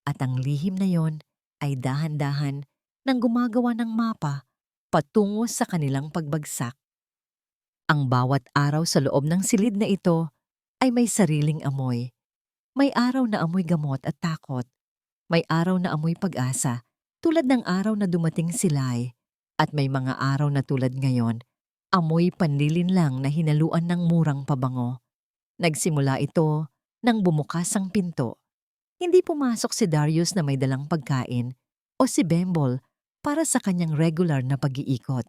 At ang lihim na yon ay dahan-dahan nang gumagawa ng mapa patungo sa kanilang pagbagsak. Ang bawat araw sa loob ng silid na ito ay may sariling amoy. May araw na amoy gamot at takot. May araw na amoy pag-asa, tulad ng araw na dumating si Lai. At may mga araw na tulad ngayon, amoy panlilin lang na hinaluan ng murang pabango. Nagsimula ito nang bumukas ang pinto. Hindi pumasok si Darius na may dalang pagkain o si Bembol para sa kanyang regular na pag-iikot.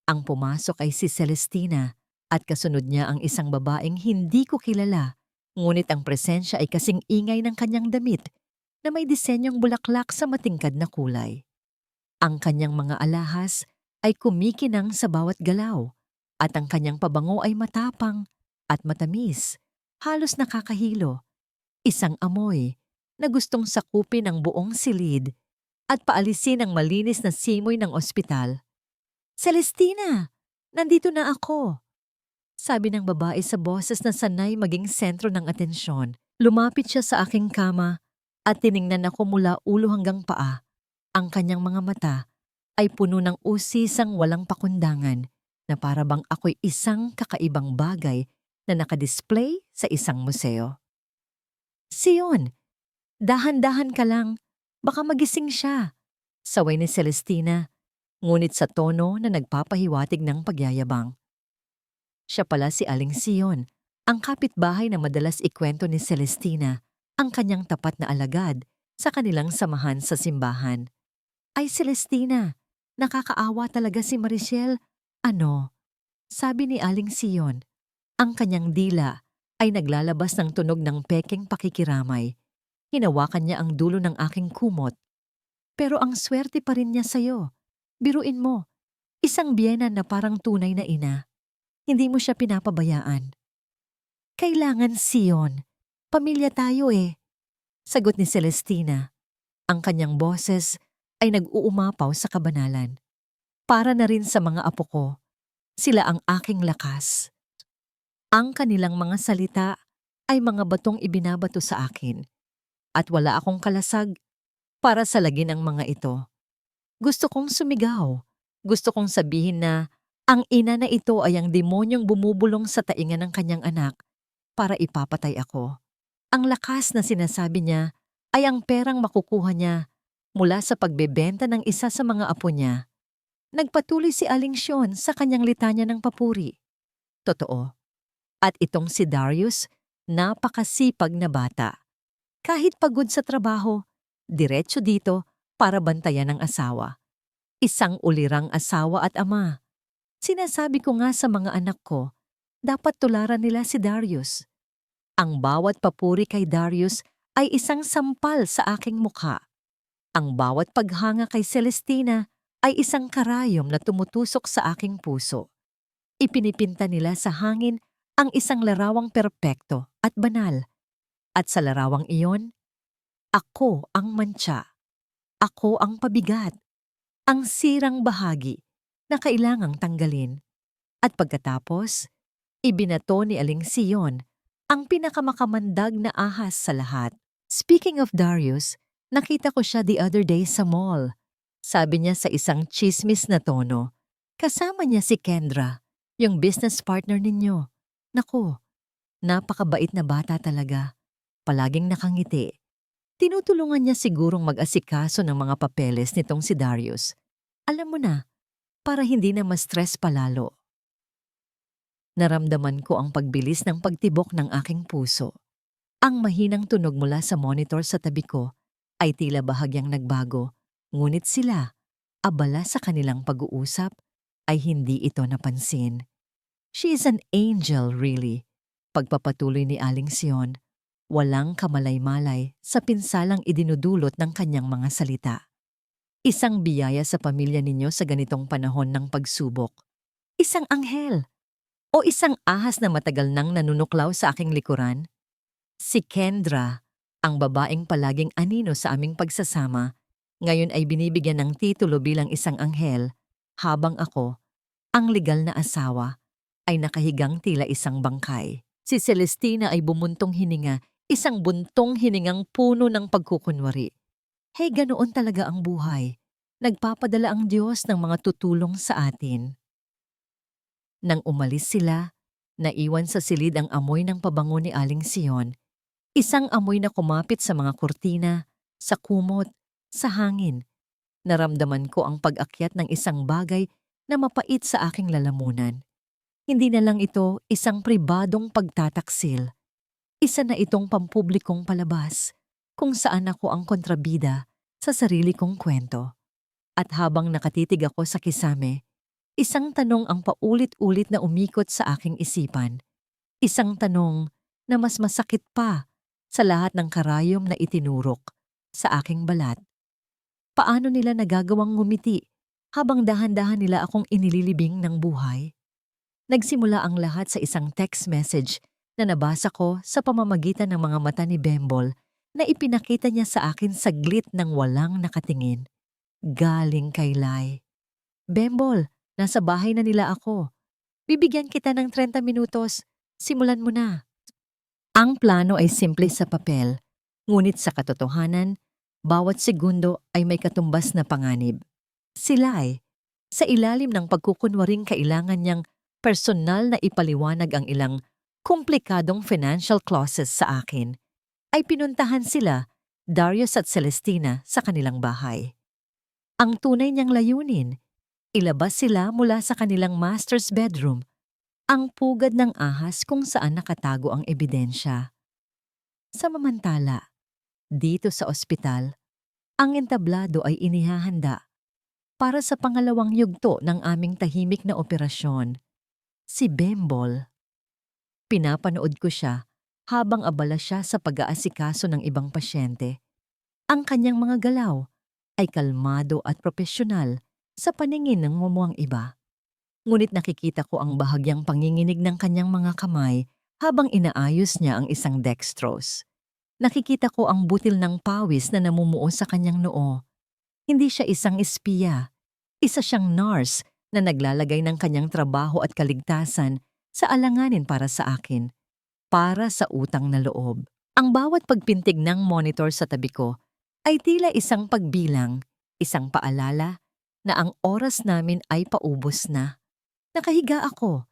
Ang pumasok ay si Celestina at kasunod niya ang isang babaeng hindi ko kilala, ngunit ang presensya ay kasing ingay ng kanyang damit na may disenyong bulaklak sa matingkad na kulay. Ang kanyang mga alahas ay kumikinang sa bawat galaw at ang kanyang pabango ay matapang at matamis, halos nakakahilo. Isang amoy na gustong sakupin ang buong silid at paalisin ang malinis na simoy ng ospital. Celestina, nandito na ako, sabi ng babae sa boses na sanay maging sentro ng atensyon. Lumapit siya sa aking kama at tiningnan ako mula ulo hanggang paa. Ang kanyang mga mata ay puno ng usisang walang pakundangan na para bang ako'y isang kakaibang bagay na nakadisplay sa isang museo. Sion, dahan-dahan ka lang, baka magising siya, saway ni Celestina, ngunit sa tono na nagpapahiwatig ng pagyayabang. Siya pala si Aling Sion, ang kapitbahay na madalas ikwento ni Celestina, ang kanyang tapat na alagad sa kanilang samahan sa simbahan. Ay Celestina, nakakaawa talaga si Marichelle. Ano? Sabi ni Aling Sion. Ang kanyang dila ay naglalabas ng tunog ng pekeng pakikiramay. Hinawakan niya ang dulo ng aking kumot. Pero ang swerte pa rin niya sa'yo. Biruin mo, isang biyenan na parang tunay na ina. Hindi mo siya pinapabayaan. Kailangan, Sion. Pamilya tayo eh. Sagot ni Celestina. Ang kanyang boses ay nag-uumapaw sa kabanalan. Para na rin sa mga apo ko, sila ang aking lakas. Ang kanilang mga salita ay mga batong ibinabato sa akin. At wala akong kalasag para salagin ang mga ito. Gusto kong sumigaw. Gusto kong sabihin na ang ina na ito ay ang demonyong bumubulong sa tainga ng kanyang anak para ipapatay ako. Ang lakas na sinasabi niya ay ang perang makukuha niya mula sa pagbebenta ng isa sa mga apo niya. Nagpatuloy si Aling Sion sa kanyang litanya ng papuri. Totoo. At itong si Darius, napakasipag na bata. Kahit pagod sa trabaho, diretso dito para bantayan ang asawa. Isang ulirang asawa at ama. Sinasabi ko nga sa mga anak ko, dapat tularan nila si Darius. Ang bawat papuri kay Darius ay isang sampal sa aking mukha. Ang bawat paghanga kay Celestina ay isang karayom na tumutusok sa aking puso. Ipinipinta nila sa hangin ang isang larawang perpekto at banal. At sa larawang iyon, ako ang mantsa. Ako ang pabigat. Ang sirang bahagi na kailangang tanggalin. At pagkatapos, ibinato ni Aling Sion ang pinakamakamandag na ahas sa lahat. Speaking of Darius, nakita ko siya the other day sa mall. Sabi niya sa isang chismis na tono, kasama niya si Kendra, yung business partner ninyo. Naku, napakabait na bata talaga. Palaging nakangiti. Tinutulungan niya sigurong mag-asikaso ng mga papeles nitong si Darius. Alam mo na, para hindi na ma-stress palalo. Naramdaman ko ang pagbilis ng pagtibok ng aking puso. Ang mahinang tunog mula sa monitor sa tabi ko ay tila bahagyang nagbago, ngunit sila, abala sa kanilang pag-uusap, ay hindi ito napansin. She is an angel, really. Pagpapatuloy ni Aling Sion, walang kamalay-malay sa pinsalang idinudulot ng kanyang mga salita. Isang biyaya sa pamilya ninyo sa ganitong panahon ng pagsubok. Isang anghel. O isang ahas na matagal nang nanunuklaw sa aking likuran. Si Kendra, ang babaeng palaging anino sa aming pagsasama, ngayon ay binibigyan ng titulo bilang isang anghel, habang ako, ang legal na asawa, ay nakahigang tila isang bangkay. Si Celestina ay bumuntong hininga, isang buntong hiningang puno ng pagkukunwari. Hey, ganoon talaga ang buhay. Nagpapadala ang Diyos ng mga tutulong sa atin. Nang umalis sila, naiwan sa silid ang amoy ng pabango ni Aling Sion, isang amoy na kumapit sa mga kurtina, sa kumot, sa hangin. Naramdaman ko ang pag-akyat ng isang bagay na mapait sa aking lalamunan. Hindi na lang ito isang pribadong pagtataksil. Isa na itong pampublikong palabas, kung saan ako ang kontrabida sa sarili kong kwento. At habang nakatitig ako sa kisame, isang tanong ang paulit-ulit na umikot sa aking isipan. Isang tanong na mas masakit pa sa lahat ng karayom na itinurok sa aking balat. Paano nila nagagawang ngumiti habang dahan-dahan nila akong inililibing ng buhay? Nagsimula ang lahat sa isang text message na nabasa ko sa pamamagitan ng mga mata ni Bembol na ipinakita niya sa akin saglit ng walang nakatingin. Galing kay Lai. Bembol, nasa bahay na nila ako. Bibigyan kita ng 30 minutos. Simulan mo na. Ang plano ay simple sa papel, ngunit sa katotohanan, bawat segundo ay may katumbas na panganib. Sila'y, sa ilalim ng pagkukunwaring kailangan niyang personal na ipaliwanag ang ilang komplikadong financial clauses sa akin, ay pinuntahan sila, Darius at Celestina, sa kanilang bahay. Ang tunay niyang layunin, ilabas sila mula sa kanilang master's bedroom, ang pugad ng ahas kung saan nakatago ang ebidensya. Samantala, dito sa ospital, ang entablado ay inihahanda para sa pangalawang yugto ng aming tahimik na operasyon, si Bembol. Pinapanood ko siya habang abala siya sa pag-aasikaso ng ibang pasyente. Ang kanyang mga galaw ay kalmado at propesyonal sa paningin ng mumuang iba. Ngunit nakikita ko ang bahagyang panginginig ng kanyang mga kamay habang inaayos niya ang isang dextrose. Nakikita ko ang butil ng pawis na namumuo sa kanyang noo. Hindi siya isang espiya. Isa siyang nurse na naglalagay ng kanyang trabaho at kaligtasan sa alanganin para sa akin, para sa utang na loob. Ang bawat pagpintig ng monitor sa tabi ko ay tila isang pagbilang, isang paalala na ang oras namin ay paubos na. Nakahiga ako,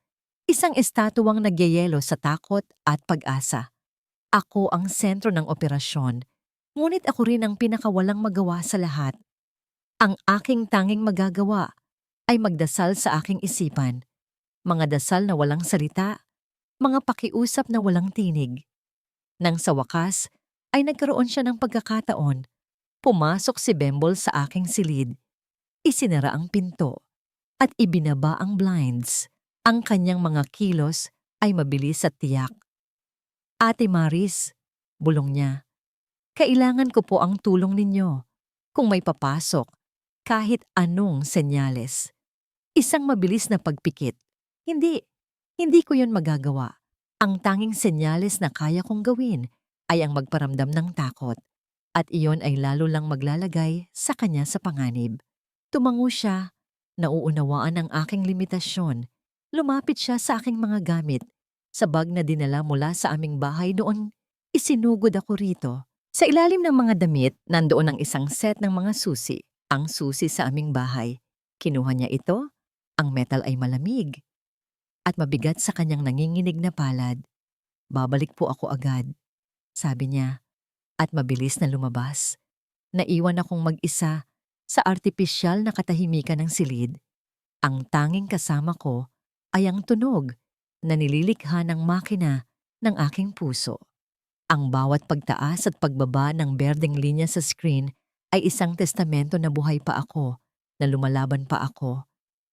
isang estatuang nagyayelo sa takot at pag-asa. Ako ang sentro ng operasyon, ngunit ako rin ang pinakawalang magawa sa lahat. Ang aking tanging magagawa ay magdasal sa aking isipan, mga dasal na walang salita, mga pakiusap na walang tinig. Nang sa wakas ay nagkaroon siya ng pagkakataon, pumasok si Bembol sa aking silid, isinara ang pinto, at ibinaba ang blinds. Ang kanyang mga kilos ay mabilis at tiyak. Ate Maris, bulong niya, kailangan ko po ang tulong ninyo. Kung may papasok, kahit anong senyales. Isang mabilis na pagpikit. Hindi ko yon magagawa. Ang tanging senyales na kaya kong gawin ay ang magparamdam ng takot. At iyon ay lalo lang maglalagay sa kanya sa panganib. Tumango siya, nauunawaan ang aking limitasyon. Lumapit siya sa aking mga gamit. Sa bag na dinala mula sa aming bahay noon, isinugod ako rito. Sa ilalim ng mga damit, nandoon ang isang set ng mga susi. Ang susi sa aming bahay. Kinuha niya ito, ang metal ay malamig. At mabigat sa kanyang nanginginig na palad. Babalik po ako agad, sabi niya. At mabilis na lumabas. Naiwan akong mag-isa sa artipisyal na katahimikan ng silid. Ang tanging kasama ko ay ang tunog na nililikha ng makina ng aking puso. Ang bawat pagtaas at pagbaba ng berdeng linya sa screen ay isang testamento na buhay pa ako, na lumalaban pa ako.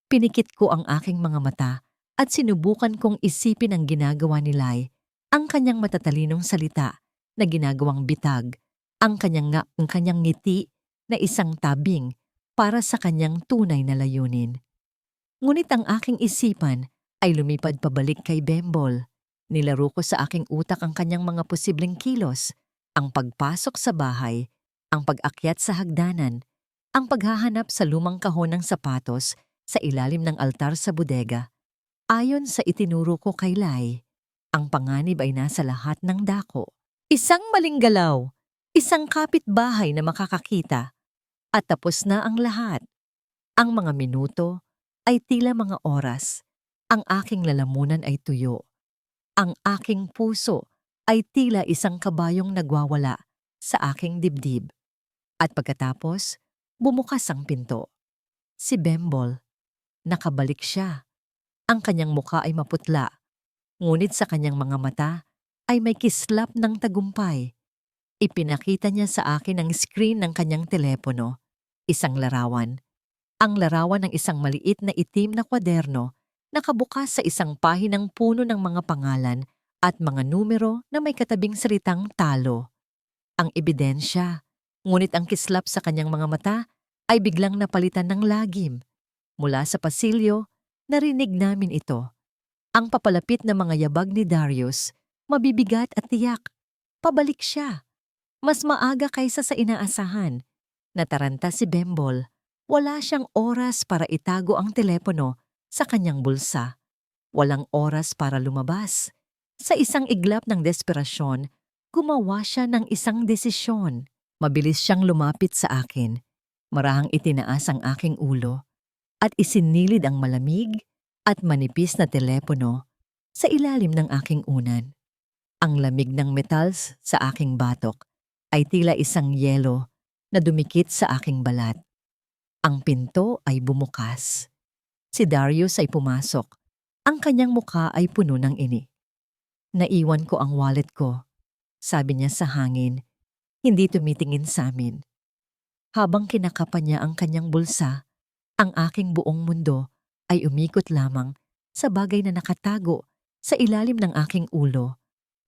Pinikit ko ang aking mga mata at sinubukan kong isipin ang ginagawa ni Lai, ang kanyang matatalinong salita na ginagawang bitag, ang kanyang ngiti na isang tabing para sa kanyang tunay na layunin. Ngunit ang aking isipan ay lumipad pabalik kay Bembol. Nilaro ko sa aking utak ang kanyang mga posibleng kilos, ang pagpasok sa bahay, ang pag-akyat sa hagdanan, ang paghahanap sa lumang kahon ng sapatos sa ilalim ng altar sa bodega. Ayon sa itinuro ko kay Lai, ang panganib ay nasa lahat ng dako. Isang maling galaw, isang kapitbahay na makakakita, at tapos na ang lahat. Ang mga minuto ay tila mga oras. Ang aking lalamunan ay tuyo. Ang aking puso ay tila isang kabayong nagwawala sa aking dibdib. At pagkatapos, bumukas ang pinto. Si Bembol, nakabalik siya. Ang kanyang muka ay maputla, ngunit sa kanyang mga mata ay may kislap ng tagumpay. Ipinakita niya sa akin ang screen ng kanyang telepono, isang larawan. Ang larawan ng isang maliit na itim na kwaderno nakabukas sa isang pahinang puno ng mga pangalan at mga numero na may katabing salitang talo. Ang ebidensya, ngunit ang kislap sa kanyang mga mata ay biglang napalitan ng lagim. Mula sa pasilyo, narinig namin ito. Ang papalapit na mga yabag ni Darius, mabibigat at tiyak. Pabalik siya. Mas maaga kaysa sa inaasahan. Nataranta si Bembol. Wala siyang oras para itago ang telepono sa kanyang bulsa. Walang oras para lumabas. Sa isang iglap ng desperasyon, gumawa siya ng isang desisyon. Mabilis siyang lumapit sa akin. Marahang itinaas ang aking ulo at isinilid ang malamig at manipis na telepono sa ilalim ng aking unan. Ang lamig ng metals sa aking batok ay tila isang yelo na dumikit sa aking balat. Ang pinto ay bumukas. Si Darius ay pumasok. Ang kanyang mukha ay puno ng ini. Naiwan ko ang wallet ko, sabi niya sa hangin, hindi tumitingin sa amin. Habang kinakapan niya ang kanyang bulsa, ang aking buong mundo ay umikot lamang sa bagay na nakatago sa ilalim ng aking ulo,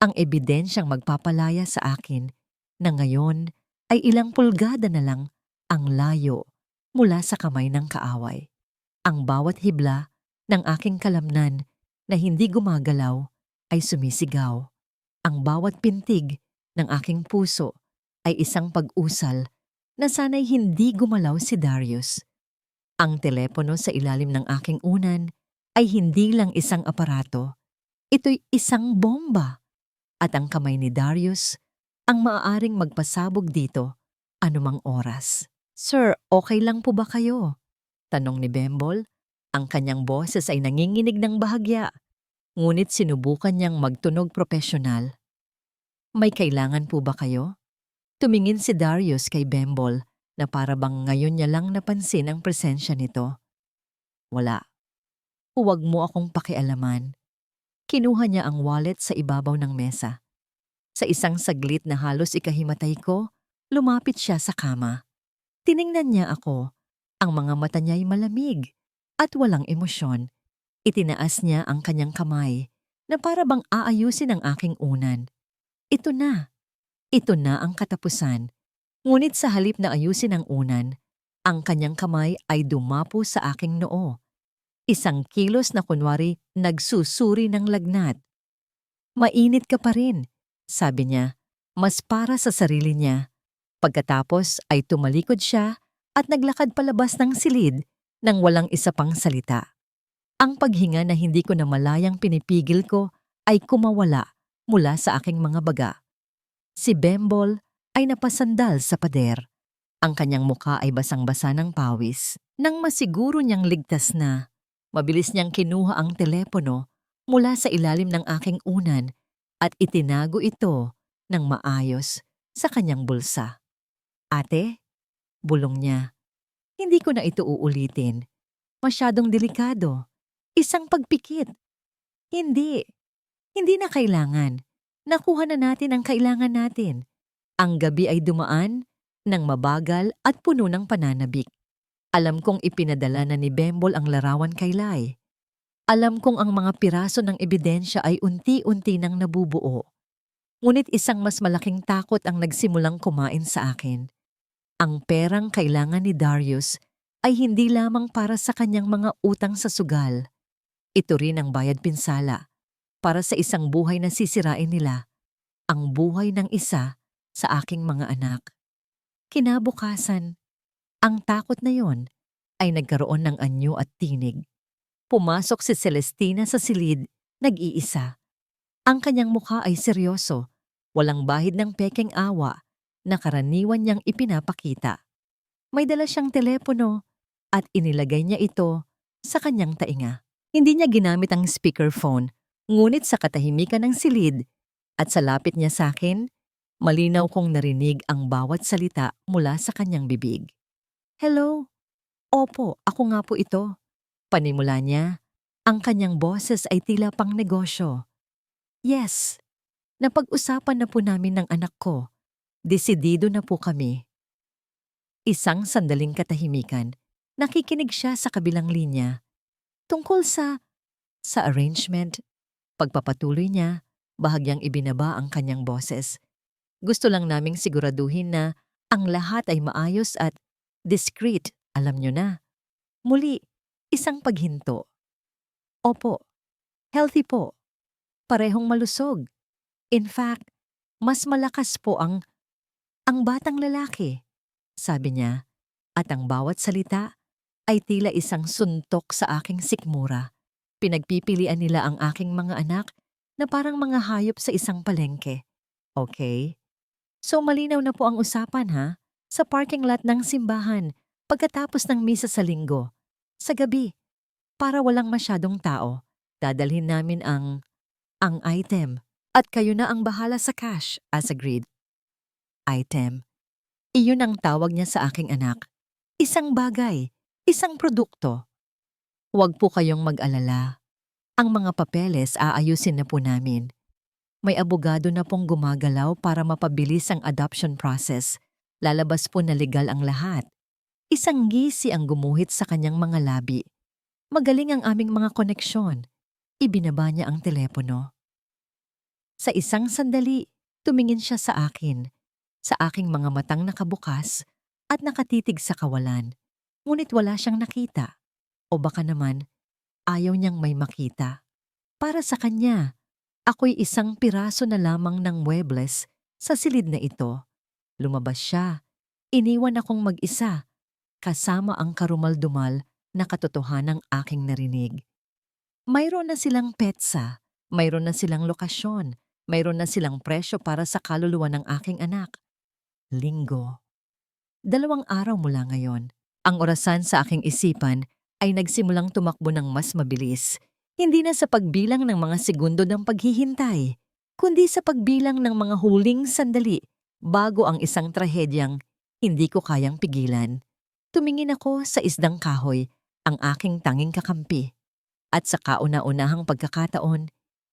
ang ebidensyang magpapalaya sa akin na ngayon ay ilang pulgada na lang ang layo mula sa kamay ng kaaway. Ang bawat hibla ng aking kalamnan na hindi gumagalaw ay sumisigaw. Ang bawat pintig ng aking puso ay isang pag-usal na sana'y hindi gumalaw si Darius. Ang telepono sa ilalim ng aking unan ay hindi lang isang aparato. Ito'y isang bomba. At ang kamay ni Darius ang maaaring magpasabog dito anumang oras. "Sir, okay lang po ba kayo?" tanong ni Bembol. Ang kanyang boses ay nanginginig ng bahagya, ngunit sinubukan niyang magtunog propesyonal. "May kailangan po ba kayo?" Tumingin si Darius kay Bembol na para bang ngayon niya lang napansin ang presensya nito. "Wala. Huwag mo akong pakialaman." Kinuha niya ang wallet sa ibabaw ng mesa. Sa isang saglit na halos ikahimatay ko, lumapit siya sa kama. Tiningnan niya ako. Ang mga mata niya ay malamig at walang emosyon. Itinaas niya ang kanyang kamay na para bang aayusin ang aking unan. Ito na. Ito na ang katapusan. Ngunit sa halip na ayusin ang unan, ang kanyang kamay ay dumapo sa aking noo. Isang kilos na kunwari nagsusuri ng lagnat. "Mainit ka pa rin," sabi niya, mas para sa sarili niya. Pagkatapos ay tumalikod siya at naglakad palabas ng silid nang walang isa pang salita. Ang paghinga na hindi ko na malayang pinipigil ko ay kumawala mula sa aking mga baga. Si Bembol ay napasandal sa pader. Ang kanyang mukha ay basang-basa ng pawis. Nang masiguro niyang ligtas na, mabilis niyang kinuha ang telepono mula sa ilalim ng aking unan at itinago ito ng maayos sa kanyang bulsa. "Ate," bulong niya, "hindi ko na ito uulitin. Masyadong delikado. Isang pagpikit." "Hindi. Hindi na kailangan. Nakuha na natin ang kailangan natin." Ang gabi ay dumaan ng mabagal at puno ng pananabik. Alam kong ipinadala na ni Bembol ang larawan kay Lai. Alam kong ang mga piraso ng ebidensya ay unti-unti nang nabubuo. Ngunit isang mas malaking takot ang nagsimulang kumain sa akin. Ang perang kailangan ni Darius ay hindi lamang para sa kanyang mga utang sa sugal. Ito rin ang bayad pinsala para sa isang buhay na sisirain nila, ang buhay ng isa sa aking mga anak. Kinabukasan, ang takot na yon ay nagkaroon ng anyo at tinig. Pumasok si Celestina sa silid, nag-iisa. Ang kanyang mukha ay seryoso, walang bahid ng pekeng awa na karaniwan niyang ipinapakita. May dala siyang telepono at inilagay niya ito sa kanyang tainga. Hindi niya ginamit ang speakerphone, ngunit sa katahimikan ng silid at sa lapit niya sa akin, malinaw kong narinig ang bawat salita mula sa kanyang bibig. "Hello? Opo, ako nga po ito." Panimula niya, ang kanyang boses ay tila pang negosyo. "Yes, napag-usapan na po namin ng anak ko. Desidido na po kami." Isang sandaling katahimikan, nakikinig siya sa kabilang linya. Tungkol sa arrangement, pagpapatuloy niya, bahagyang ibinaba ang kanyang boses. "Gusto lang naming siguraduhin na ang lahat ay maayos at discreet, alam niyo na." Muli, isang paghinto. "Opo, healthy po. Parehong malusog. In fact, mas malakas po ang batang lalaki," sabi niya, at ang bawat salita ay tila isang suntok sa aking sikmura. Pinagpipilian nila ang aking mga anak na parang mga hayop sa isang palengke. "Okay. So malinaw na po ang usapan ha? Sa parking lot ng simbahan, Pagkatapos ng misa sa linggo, sa gabi, para walang masyadong tao, dadalhin namin ang item at kayo na ang bahala sa cash as agreed. Item. Iyon ang tawag niya sa aking anak. Isang bagay, isang produkto. Huwag po kayong mag-alala. Ang mga papeles aayusin na po namin. May abogado na pong gumagalaw para mapabilis ang adoption process. Lalabas po na legal ang lahat. Isang ngisi ang gumuhit sa kanyang mga labi. Magaling ang aming mga koneksyon. Ibinaba niya ang telepono. Sa isang sandali, tumingin siya sa akin, sa aking mga matang nakabukas at nakatitig sa kawalan. Ngunit wala siyang nakita. O baka naman, ayaw niyang may makita. Para sa kanya, ako'y isang piraso na lamang ng muebles sa silid na ito. Lumabas siya. Iniwan akong mag-isa, kasama ang karumal-dumal na katotohanang aking narinig. Mayroon na silang petsa, mayroon na silang lokasyon, mayroon na silang presyo para sa kaluluwa ng aking anak. Linggo. 2 araw mula ngayon. Ang orasan sa aking isipan ay nagsimulang tumakbo ng mas mabilis. Hindi na sa pagbilang ng mga segundo ng paghihintay, kundi sa pagbilang ng mga huling sandali bago ang isang trahedyang hindi ko kayang pigilan. Tumingin ako sa isdang kahoy, ang aking tanging kakampi. At sa kauna-unahang pagkakataon,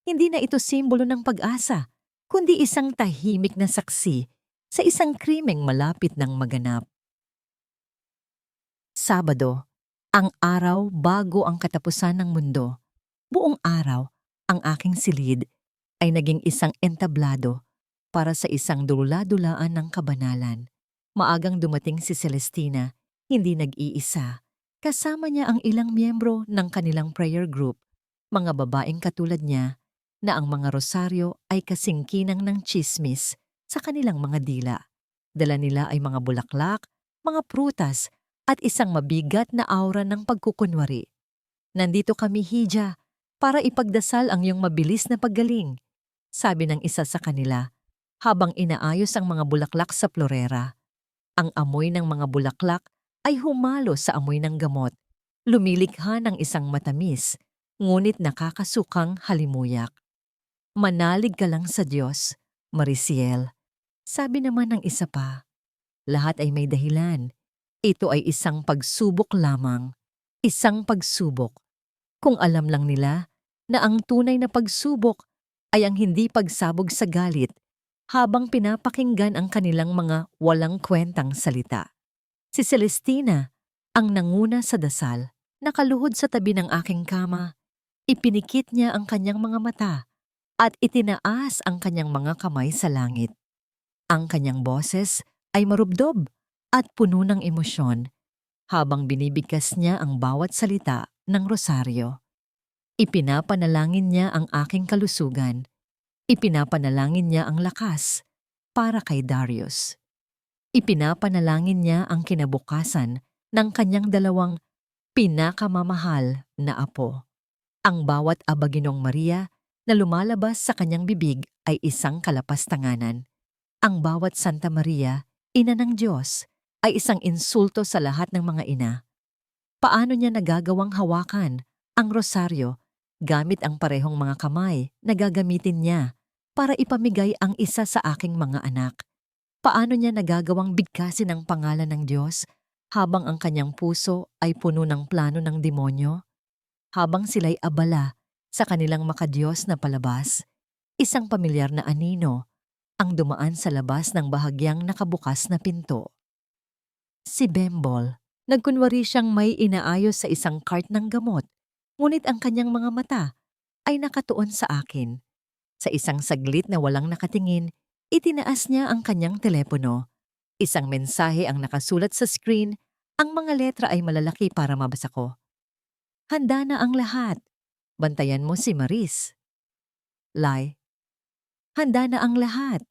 hindi na ito simbolo ng pag-asa, kundi isang tahimik na saksi sa isang krimeng malapit ng maganap. Sabado, ang araw bago ang katapusan ng mundo. Buong araw, ang aking silid ay naging isang entablado para sa isang dula-dulaan ng kabanalan. Maagang dumating si Celestina, hindi nag-iisa. Kasama niya ang ilang miyembro ng kanilang prayer group, mga babaeng katulad niya na ang mga rosaryo ay kasingkinang ng tsismis sa kanilang mga dila. Dala nila ay mga bulaklak, mga prutas, at isang mabigat na aura ng pagkukunwari. Nandito kami, Hija, para ipagdasal ang iyong mabilis na paggaling, sabi ng isa sa kanila, habang inaayos ang mga bulaklak sa florera. Ang amoy ng mga bulaklak ay humalo sa amoy ng gamot, lumilikha ng isang matamis, ngunit nakakasukang halimuyak. Manalig ka lang sa Diyos, Mariciel. Sabi naman ng isa pa, lahat ay may dahilan. Ito ay isang pagsubok lamang, isang pagsubok. Kung alam lang nila na ang tunay na pagsubok ay ang hindi pagsabog sa galit habang pinapakinggan ang kanilang mga walang kwentang salita. Si Celestina, ang nanguna sa dasal, nakaluhod sa tabi ng aking kama. Ipinikit niya ang kanyang mga mata at itinaas ang kanyang mga kamay sa langit. Ang kanyang boses ay marubdob at puno ng emosyon habang binibigkas niya ang bawat salita ng rosaryo. Ipinapanalangin niya ang aking kalusugan. Ipinapanalangin niya ang lakas para kay Darius. Ipinapanalangin niya ang kinabukasan ng kanyang 2 pinakamamahal na apo. Ang bawat Abaginong Maria na lumalabas sa kanyang bibig ay isang kalapastanganan. Ang bawat Santa Maria, ina ng Diyos, ay isang insulto sa lahat ng mga ina. Paano niya nagagawang hawakan ang rosaryo gamit ang parehong mga kamay na gagamitin niya para ipamigay ang isa sa aking mga anak? Paano niya nagagawang bigkasin ang pangalan ng Diyos habang ang kanyang puso ay puno ng plano ng demonyo? Habang sila'y abala sa kanilang makadiyos na palabas, isang pamilyar na anino ang dumaan sa labas ng bahagyang nakabukas na pinto. Si Bembol, nagkunwari siyang may inaayos sa isang cart ng gamot, ngunit ang kanyang mga mata ay nakatuon sa akin. Sa isang saglit na walang nakatingin, itinaas niya ang kanyang telepono. Isang mensahe ang nakasulat sa screen, ang mga letra ay malalaki para mabasa ko. Handa na ang lahat. Bantayan mo si Maris. Lai. Handa na ang lahat.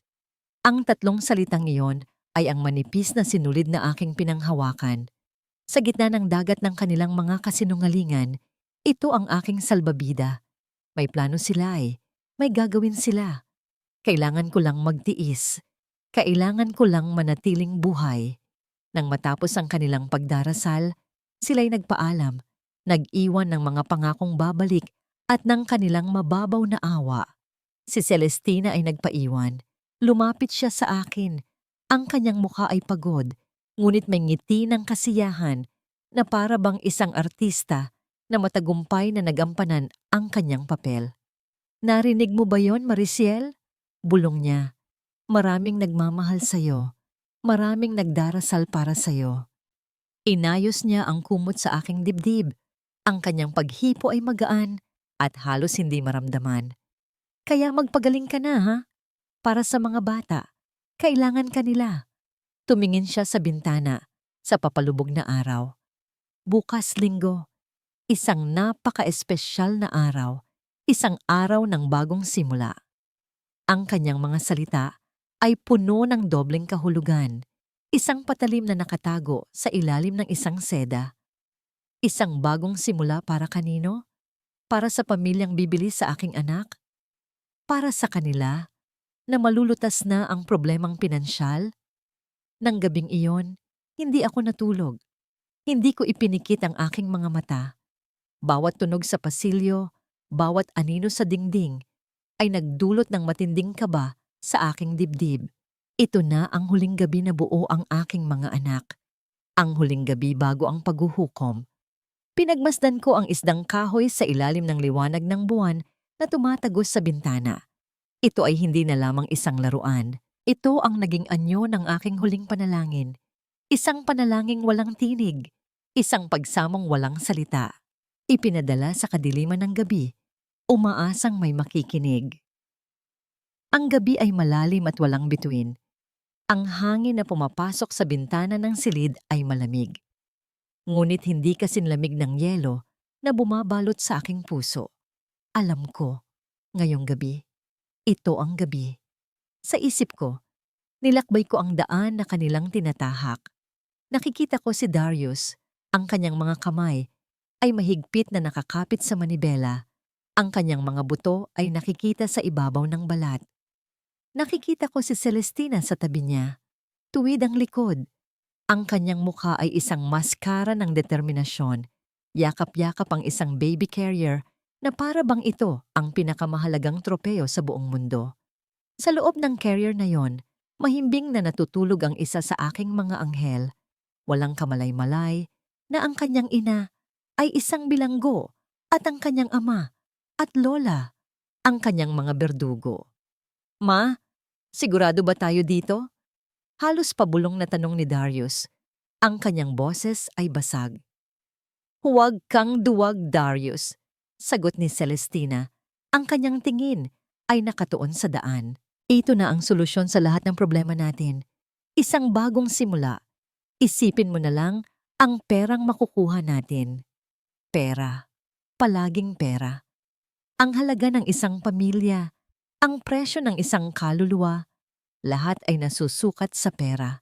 Ang 3 salitang iyon ay ang manipis na sinulid na aking pinanghawakan. Sa gitna ng dagat ng kanilang mga kasinungalingan, ito ang aking salbabida. May plano sila may gagawin sila. Kailangan ko lang magtiis. Kailangan ko lang manatiling buhay. Nang matapos ang kanilang pagdarasal, sila'y nagpaalam, nag-iwan ng mga pangakong babalik at ng kanilang mababaw na awa. Si Celestina ay nagpaiwan. Lumapit siya sa akin. Ang kanyang mukha ay pagod, ngunit may ngiti ng kasiyahan na para bang isang artista na matagumpay na nagampanan ang kanyang papel. Narinig mo ba yon, Mariciel? Bulong niya. Maraming nagmamahal sa'yo. Maraming nagdarasal para sa'yo. Inayos niya ang kumot sa aking dibdib. Ang kanyang paghipo ay magaan at halos hindi maramdaman. Kaya magpagaling ka na, ha? Para sa mga bata, kailangan ka nila. Tumingin siya sa bintana, sa papalubog na araw. Bukas Linggo, isang napaka-espesyal na araw, isang araw ng bagong simula. Ang kanyang mga salita ay puno ng dobleng kahulugan, isang patalim na nakatago sa ilalim ng isang seda. Isang bagong simula para kanino? Para sa pamilyang bibili sa aking anak? Para sa kanila na malulutas na ang problemang pinansyal? Nang gabing iyon, hindi ako natulog. Hindi ko ipinikit ang aking mga mata. Bawat tunog sa pasilyo, bawat anino sa dingding, ay nagdulot ng matinding kaba sa aking dibdib. Ito na ang huling gabi na buo ang aking mga anak. Ang huling gabi bago ang paghuhukom. Pinagmasdan ko ang isdang kahoy sa ilalim ng liwanag ng buwan na tumatagos sa bintana. Ito ay hindi na lamang isang laruan. Ito ang naging anyo ng aking huling panalangin. Isang panalangin walang tinig. Isang pagsamong walang salita. Ipinadala sa kadiliman ng gabi. Umaasang may makikinig. Ang gabi ay malalim at walang bituin. Ang hangin na pumapasok sa bintana ng silid ay malamig. Ngunit hindi kasinlamig ng yelo na bumabalot sa aking puso. Alam ko, ngayong gabi, ito ang gabi. Sa isip ko, nilakbay ko ang daan na kanilang tinatahak. Nakikita ko si Darius, ang kanyang mga kamay ay mahigpit na nakakapit sa manibela. Ang kanyang mga buto ay nakikita sa ibabaw ng balat. Nakikita ko si Celestina sa tabi niya. Tuwid ang likod. Ang kanyang mukha ay isang maskara ng determinasyon. Yakap-yakap ang isang baby carrier na para bang ito ang pinakamahalagang tropeo sa buong mundo. Sa loob ng carrier na yon, mahimbing na natutulog ang isa sa aking mga anghel. Walang kamalay-malay na ang kanyang ina ay isang bilanggo at ang kanyang ama at lola, ang kanyang mga berdugo. Ma, sigurado ba tayo dito? Halos pabulong na tanong ni Darius. Ang kanyang boses ay basag. Huwag kang duwag, Darius, sagot ni Celestina. Ang kanyang tingin ay nakatuon sa daan. Ito na ang solusyon sa lahat ng problema natin. Isang bagong simula. Isipin mo na lang ang perang makukuha natin. Pera. Palaging pera. Ang halaga ng isang pamilya. Ang presyo ng isang kaluluwa. Lahat ay nasusukat sa pera.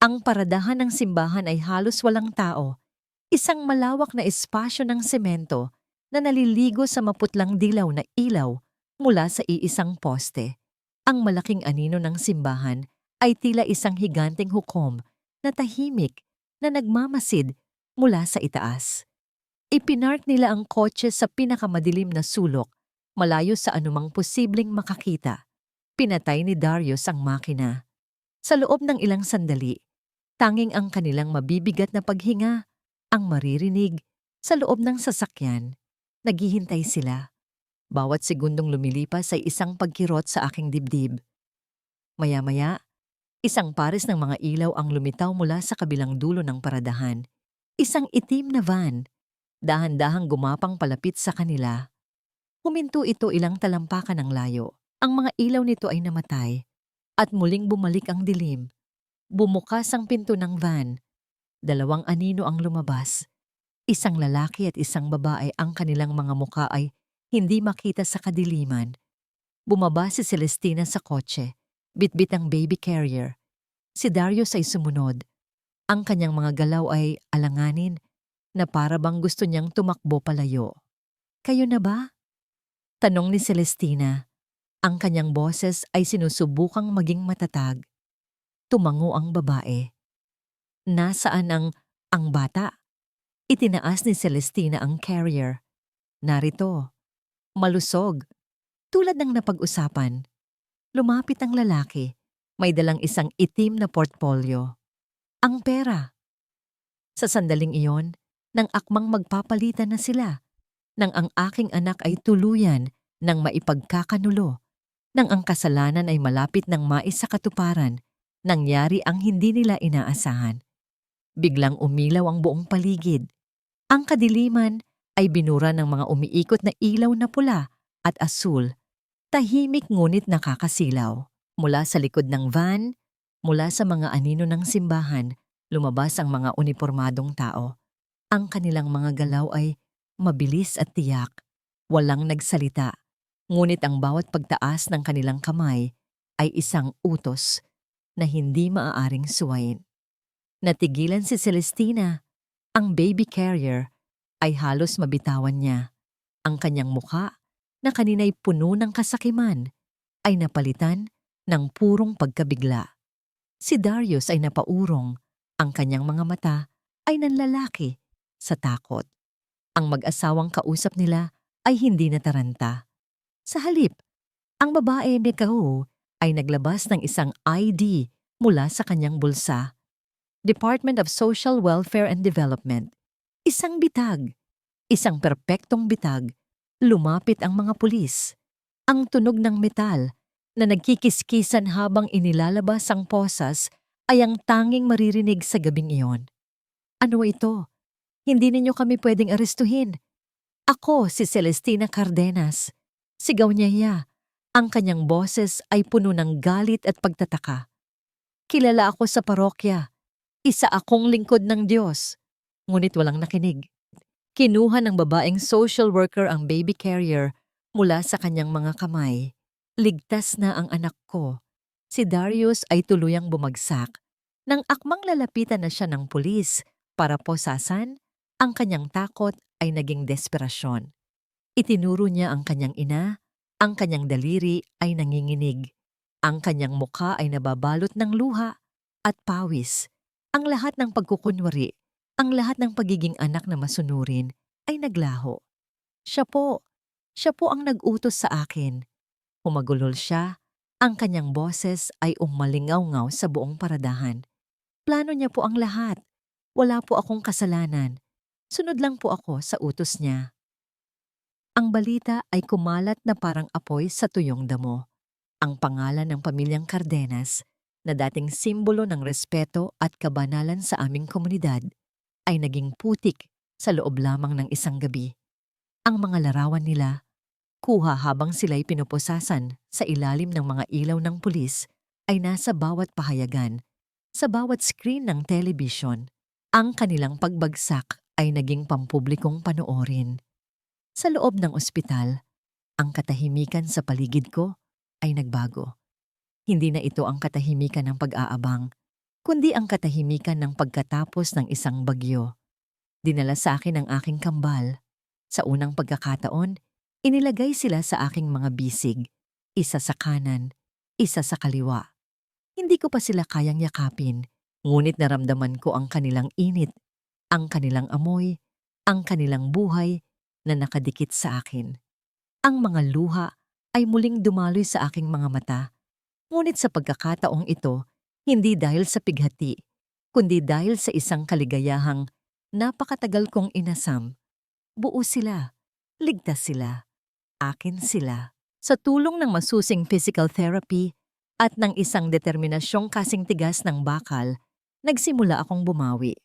Ang paradahan ng simbahan ay halos walang tao. Isang malawak na espasyo ng semento na naliligo sa maputlang dilaw na ilaw mula sa iisang poste. Ang malaking anino ng simbahan ay tila isang higanteng hukom na tahimik na nagmamasid mula sa itaas. Ipinark nila ang kotse sa pinakamadilim na sulok, malayo sa anumang posibleng makakita. Pinatay ni Darius ang makina. Sa loob ng ilang sandali, tanging ang kanilang mabibigat na paghinga ang maririnig sa loob ng sasakyan. Naghihintay sila. Bawat segundong lumilipas ay isang pagkirot sa aking dibdib. Maya-maya, isang pares ng mga ilaw ang lumitaw mula sa kabilang dulo ng paradahan. Isang itim na van, dahan-dahang gumapang palapit sa kanila. Huminto ito ilang talampakan ng layo. Ang mga ilaw nito ay namatay at muling bumalik ang dilim. Bumukas ang pinto ng van. 2 anino ang lumabas. Isang lalaki at isang babae, ang kanilang mga muka ay hindi makita sa kadiliman. Bumaba si Celestina sa kotse, bitbit ang baby carrier. Si Darius ay sumunod. Ang kanyang mga galaw ay alanganin na para bang gusto niyang tumakbo palayo. Kayo na ba? Tanong ni Celestina. Ang kanyang boses ay sinusubukang maging matatag. Tumango ang babae. Nasaan ang bata? Itinaas ni Celestina ang carrier. Narito, malusog. Tulad ng napag-usapan, lumapit ang lalaki. May dalang isang itim na portfolio. Ang pera. Sa sandaling iyon, nang akmang magpapalitan na sila, nang ang aking anak ay tuluyan ng maipagkakanulo, nang ang kasalanan ay malapit ng maisakatuparan, nangyari ang hindi nila inaasahan. Biglang umilaw ang buong paligid. Ang kadiliman ay binura ng mga umiikot na ilaw na pula at asul, tahimik ngunit nakakasilaw. Mula sa likod ng van, mula sa mga anino ng simbahan, lumabas ang mga unipormadong tao. Ang kanilang mga galaw ay mabilis at tiyak, walang nagsalita. Ngunit ang bawat pagtaas ng kanilang kamay ay isang utos na hindi maaaring suwayin. Natigilan si Celestina. Ang baby carrier ay halos mabitawan niya. Ang kanyang muka, na kanina'y puno ng kasakiman, ay napalitan ng purong pagkabigla. Si Darius ay napaurong. Ang kanyang mga mata ay nanlalaki sa takot. Ang mag-asawang kausap nila ay hindi nataranta. Sa halip, ang babae Mikao ay naglabas ng isang ID mula sa kanyang bulsa. Department of Social Welfare and Development. Isang bitag. Isang perpektong bitag. Lumapit ang mga pulis. Ang tunog ng metal na nagkikiskisan habang inilalabas ang posas ay ang tanging maririnig sa gabing iyon. Ano ito? Hindi ninyo kami pwedeng arestuhin. Ako si Celestina Cardenas. Sigaw niya. Ang kanyang boses ay puno ng galit at pagtataka. Kilala ako sa parokya. Isa akong lingkod ng Diyos. Ngunit walang nakinig. Kinuha ng babaeng social worker ang baby carrier mula sa kanyang mga kamay. Ligtas na ang anak ko. Si Darius ay tuluyang bumagsak. Nang akmang lalapitan na siya ng pulis para posasan, ang kanyang takot ay naging desperasyon. Itinuro niya ang kanyang ina, ang kanyang daliri ay nanginginig. Ang kanyang mukha ay nababalot ng luha at pawis. Ang lahat ng pagkukunwari, ang lahat ng pagiging anak na masunurin ay naglaho. Siya po ang nag-utos sa akin. Humagulol siya, ang kanyang boses ay umalingaw-ngaw sa buong paradahan. Plano niya po ang lahat. Wala po akong kasalanan. Sunod lang po ako sa utos niya. Ang balita ay kumalat na parang apoy sa tuyong damo. Ang pangalan ng pamilyang Cardenas, na dating simbolo ng respeto at kabanalan sa aming komunidad, ay naging putik sa loob lamang ng isang gabi. Ang mga larawan nila, kuha habang sila'y pinuposasan sa ilalim ng mga ilaw ng pulis, ay nasa bawat pahayagan, sa bawat screen ng television. Ang kanilang pagbagsak ay naging pampublikong panoorin. Sa loob ng ospital, ang katahimikan sa paligid ko ay nagbago. Hindi na ito ang katahimikan ng pag-aabang, kundi ang katahimikan ng pagkatapos ng isang bagyo. Dinala sa akin ang aking kambal. Sa unang pagkakataon, inilagay sila sa aking mga bisig, isa sa kanan, isa sa kaliwa. Hindi ko pa sila kayang yakapin, ngunit naramdaman ko ang kanilang init, ang kanilang amoy, ang kanilang buhay na nakadikit sa akin. Ang mga luha ay muling dumaloy sa aking mga mata. Ngunit sa pagkakataong ito, hindi dahil sa pighati, kundi dahil sa isang kaligayahang napakatagal kong inasam. Buo sila, ligtas sila, akin sila. Sa tulong ng masusing physical therapy at ng isang determinasyong kasing tigas ng bakal, nagsimula akong bumawi.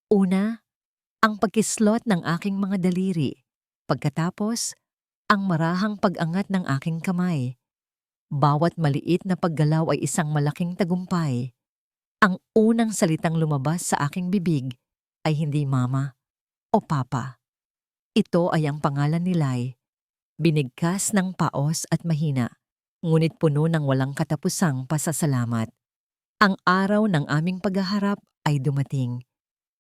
Una, ang pagkislot ng aking mga daliri. Pagkatapos, ang marahang pag-angat ng aking kamay. Bawat maliit na paggalaw ay isang malaking tagumpay. Ang unang salitang lumabas sa aking bibig ay hindi mama o papa. Ito ay ang pangalan ni Lai, binigkas ng paos at mahina, ngunit puno ng walang katapusang pasasalamat. Ang araw ng aming paghaharap ay dumating.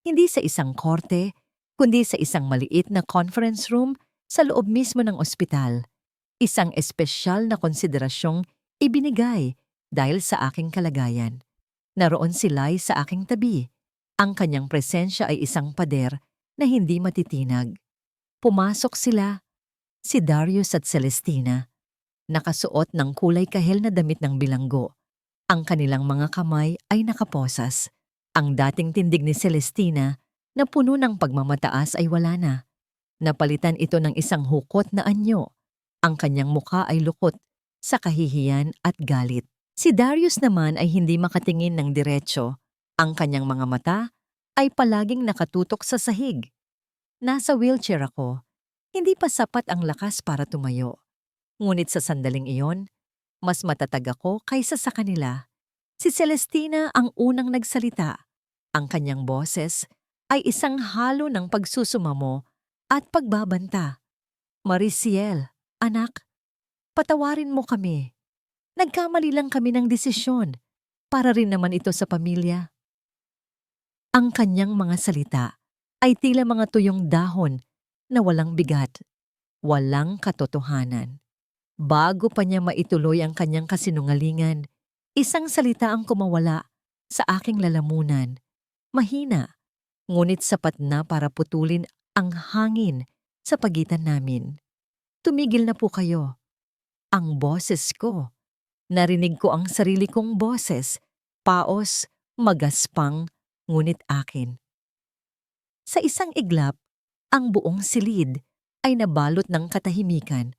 Hindi sa isang korte, kundi sa isang maliit na conference room sa loob mismo ng ospital. Isang espesyal na konsiderasyong ibinigay dahil sa aking kalagayan. Naroon si Lai sa aking tabi. Ang kanyang presensya ay isang pader na hindi matitinag. Pumasok sila, si Darius at Celestina, nakasuot ng kulay kahel na damit ng bilanggo. Ang kanilang mga kamay ay nakaposas. Ang dating tindig ni Celestina na puno ng pagmamataas ay wala na. Napalitan ito ng isang hukot na anyo. Ang kanyang muka ay lukot sa kahihiyan at galit. Si Darius naman ay hindi makatingin ng diretso. Ang kanyang mga mata ay palaging nakatutok sa sahig. Nasa wheelchair ako. Hindi pa sapat ang lakas para tumayo. Ngunit sa sandaling iyon, mas matatag ako kaysa sa kanila. Si Celestina ang unang nagsalita. Ang kanyang boses ay isang halo ng pagsusumamo at pagbabanta. Mariciel, anak, patawarin mo kami. Nagkamali lang kami ng desisyon. Para rin naman ito sa pamilya. Ang kanyang mga salita ay tila mga tuyong dahon na walang bigat, walang katotohanan. Bago pa niya maituloy ang kanyang kasinungalingan, isang salita ang kumawala sa aking lalamunan. Mahina, ngunit sapat na para putulin ang hangin sa pagitan namin. Tumigil na po kayo. Ang boses ko. Narinig ko ang sarili kong boses, paos, magaspang, ngunit akin. Sa isang iglap, ang buong silid ay nabalot ng katahimikan.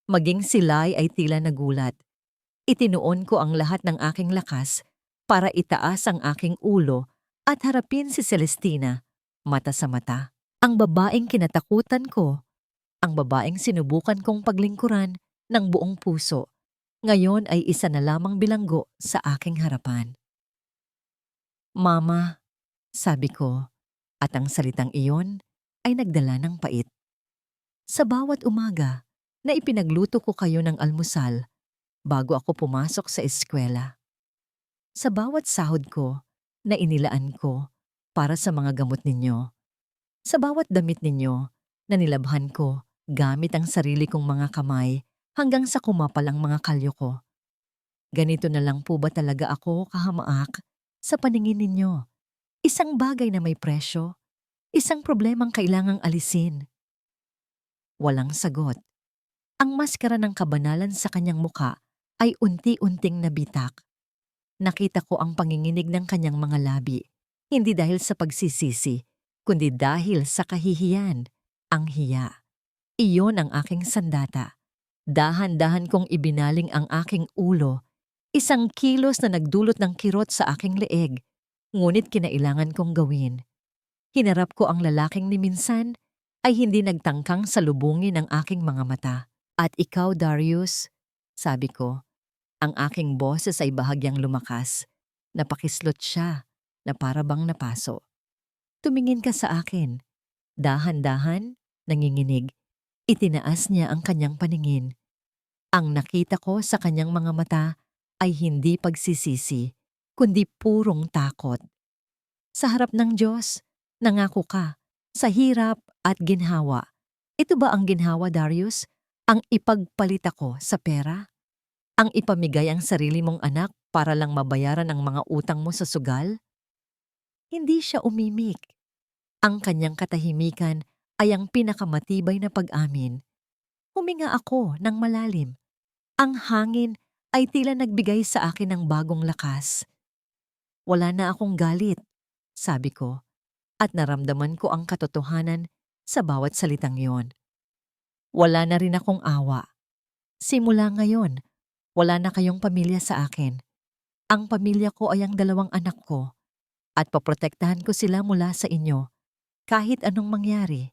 Maging sila'y ay tila nagulat. Itinuon ko ang lahat ng aking lakas para itaas ang aking ulo at harapin si Celestina, mata sa mata. Ang babaeng kinatakutan ko, ang babaeng sinubukan kong paglingkuran ng buong puso, ngayon ay isa na lamang bilanggo sa aking harapan. Mama, sabi ko, at ang salitang iyon ay nagdala ng pait. Sa bawat umaga na ipinagluto ko kayo ng almusal bago ako pumasok sa eskwela. Sa bawat sahod ko na inilaan ko para sa mga gamot ninyo. Sa bawat damit ninyo na nilabhan ko gamit ang sarili kong mga kamay hanggang sa kumapal ang mga kalyo ko. Ganito na lang po ba talaga ako kahamaak sa paningin ninyo? Isang bagay na may presyo, isang problemang kailangang alisin. Walang sagot. Ang maskara ng kabanalan sa kanyang muka ay unti-unting nabitak. Nakita ko ang panginginig ng kanyang mga labi, hindi dahil sa pagsisisi, kundi dahil sa kahihiyan, ang hiya. Iyon ang aking sandata. Dahan-dahan kong ibinaling ang aking ulo, isang kilos na nagdulot ng kirot sa aking leeg, ngunit kinailangan kong gawin. Hinarap ko ang lalaking ni minsan ay hindi nagtangkang salubungin ang aking mga mata. At ikaw, Darius, sabi ko, ang aking boses ay bahagyang lumakas. Napakislot siya na para bang napaso. Tumingin ka sa akin. Dahan-dahan, nanginginig. Itinaas niya ang kanyang paningin. Ang nakita ko sa kanyang mga mata ay hindi pagsisisi, kundi purong takot. Sa harap ng Diyos, nangako ka, sa hirap at ginhawa. Ito ba ang ginhawa, Darius? Ang ipagpalit ako sa pera? Ang ipamigay ang sarili mong anak para lang mabayaran ang mga utang mo sa sugal? Hindi siya umimik. Ang kanyang katahimikan ay ang pinakamatibay na pag-amin. Huminga ako ng malalim. Ang hangin ay tila nagbigay sa akin ng bagong lakas. Wala na akong galit, sabi ko, at naramdaman ko ang katotohanan sa bawat salitang yon. Wala na rin akong awa. Simula ngayon, wala na kayong pamilya sa akin. Ang pamilya ko ay ang 2 anak ko at poprotektahan ko sila mula sa inyo kahit anong mangyari.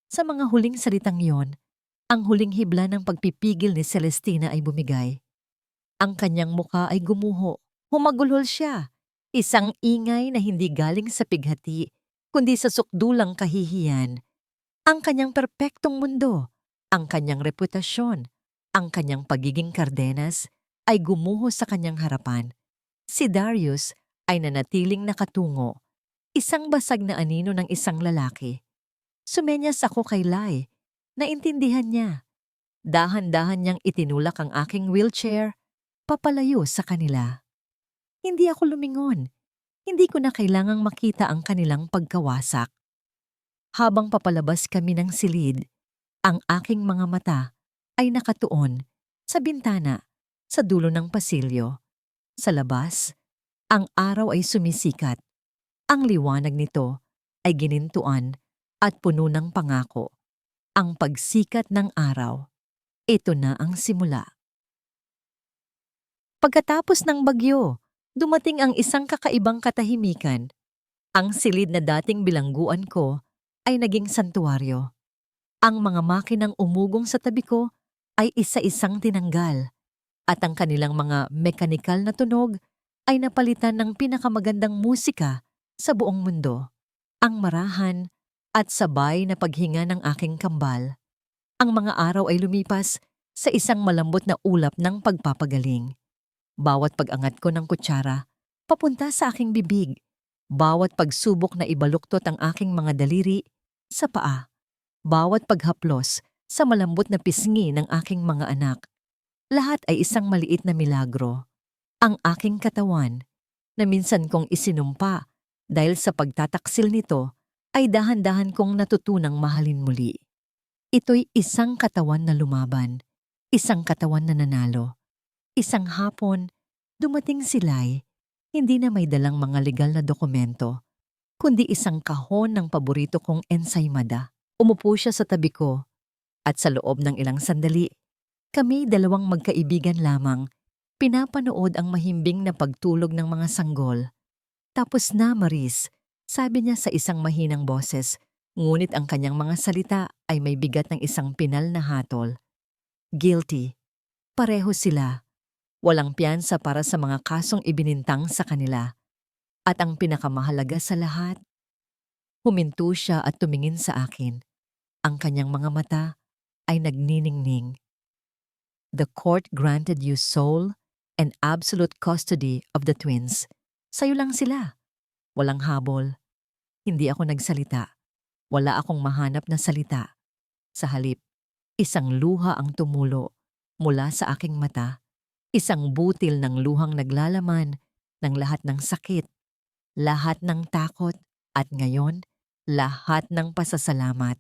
Sa mga huling salitang yon, ang huling hibla ng pagpipigil ni Celestina ay bumigay. Ang kanyang muka ay gumuho. Humagulhol siya. Isang ingay na hindi galing sa pighati, kundi sa sukdulang kahihiyan. Ang kanyang perpektong mundo, ang kanyang reputasyon, ang kanyang pagiging kardenas ay gumuho sa kanyang harapan. Si Darius ay nanatiling nakatungo, isang basag na anino ng isang lalaki. Sumenyas ako kay Lai. Naintindihan niya. Dahan-dahan niyang itinulak ang aking wheelchair, papalayo sa kanila. Hindi ako lumingon. Hindi ko na kailangang makita ang kanilang pagkawasak. Habang papalabas kami ng silid, ang aking mga mata ay nakatuon sa bintana sa dulo ng pasilyo. Sa labas, ang araw ay sumisikat. Ang liwanag nito ay ginintuan at puno ng pangako. Ang pagsikat ng araw, ito na ang simula. Pagkatapos ng bagyo, dumating ang isang kakaibang katahimikan. Ang silid na dating bilangguan ko ay naging santuwaryo. Ang mga makinang umugong sa tabi ko ay isa-isang tinanggal at ang kanilang mga mekanikal na tunog ay napalitan ng pinakamagandang musika sa buong mundo. Ang marahan at sabay na paghinga ng aking kambal. Ang mga araw ay lumipas sa isang malambot na ulap ng pagpapagaling. Bawat pag-angat ko ng kutsara, papunta sa aking bibig. Bawat pagsubok na ibaluktot ang aking mga daliri sa paa. Bawat paghaplos sa malambot na pisngi ng aking mga anak. Lahat ay isang maliit na milagro. Ang aking katawan, na minsan kong isinumpa dahil sa pagtataksil nito, ay dahan-dahan kong natutunang mahalin muli. Ito'y isang katawan na lumaban, isang katawan na nanalo. Isang hapon, dumating si Lai, hindi na may dalang mga legal na dokumento, kundi isang kahon ng paborito kong ensaymada. Umupo siya sa tabi ko, at sa loob ng ilang sandali, kami dalawang magkaibigan lamang, pinapanood ang mahimbing na pagtulog ng mga sanggol. Tapos na, Maris, sabi niya sa isang mahinang boses, ngunit ang kanyang mga salita ay may bigat ng isang pinal na hatol. Guilty. Pareho sila. Walang piyansa para sa mga kasong ibinintang sa kanila. At ang pinakamahalaga sa lahat, huminto siya at tumingin sa akin. Ang kanyang mga mata ay nagniningning. The court granted you sole and absolute custody of the twins. Sa'yo lang sila. Walang habol. Hindi ako nagsalita. Wala akong mahanap na salita. Sa halip, isang luha ang tumulo mula sa aking mata. Isang butil ng luhang naglalaman ng lahat ng sakit, lahat ng takot, at ngayon, lahat ng pasasalamat.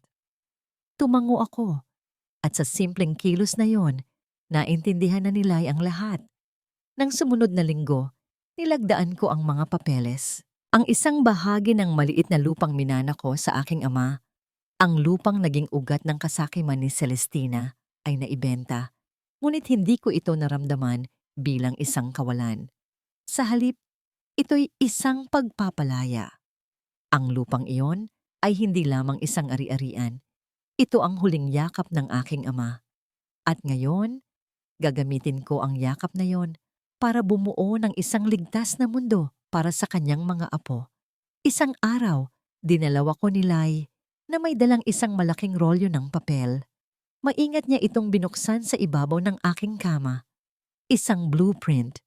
Tumango ako, at sa simpleng kilos na yon, naintindihan na nila ang lahat. Nang sumunod na linggo, nilagdaan ko ang mga papeles. Ang isang bahagi ng maliit na lupang minana ko sa aking ama, ang lupang naging ugat ng kasakiman ni Celestina, ay naibenta. Ngunit hindi ko ito naramdaman bilang isang kawalan. Sa halip, ito'y isang pagpapalaya. Ang lupang iyon ay hindi lamang isang ari-arian. Ito ang huling yakap ng aking ama. At ngayon, gagamitin ko ang yakap na yon para bumuo ng isang ligtas na mundo para sa kanyang mga apo. Isang araw, dinalawa ko ni Lai na may dalang isang malaking rolyo ng papel. Maingat niya itong binuksan sa ibabaw ng aking kama. Isang blueprint,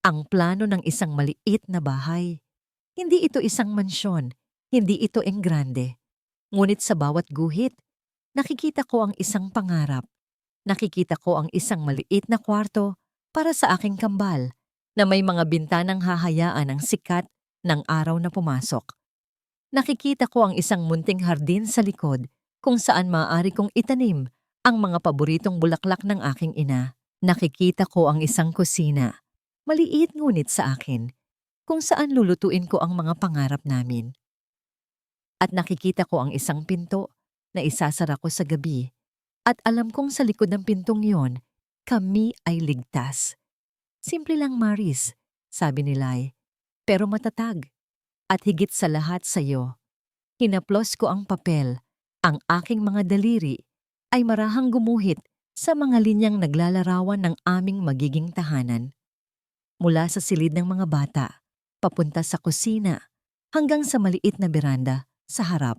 ang plano ng isang maliit na bahay. Hindi ito isang mansyon, hindi ito enggrande. Ngunit sa bawat guhit, nakikita ko ang isang pangarap. Nakikita ko ang isang maliit na kwarto para sa aking kambal na may mga bintanang hahayaan ng sikat ng araw na pumasok. Nakikita ko ang isang munting hardin sa likod kung saan maaari kong itanim ang mga paboritong bulaklak ng aking ina. Nakikita ko ang isang kusina, maliit ngunit sa akin, kung saan lulutuin ko ang mga pangarap namin. At nakikita ko ang isang pinto na isasara ko sa gabi. At alam kong sa likod ng pintong yon, kami ay ligtas. Simple lang, Maris, sabi ni Lai, pero matatag. At higit sa lahat sa iyo, hinaplos ko ang papel, ang aking mga daliri ay marahang gumuhit sa mga linyang naglalarawan ng aming magiging tahanan. Mula sa silid ng mga bata, papunta sa kusina, hanggang sa maliit na beranda sa harap.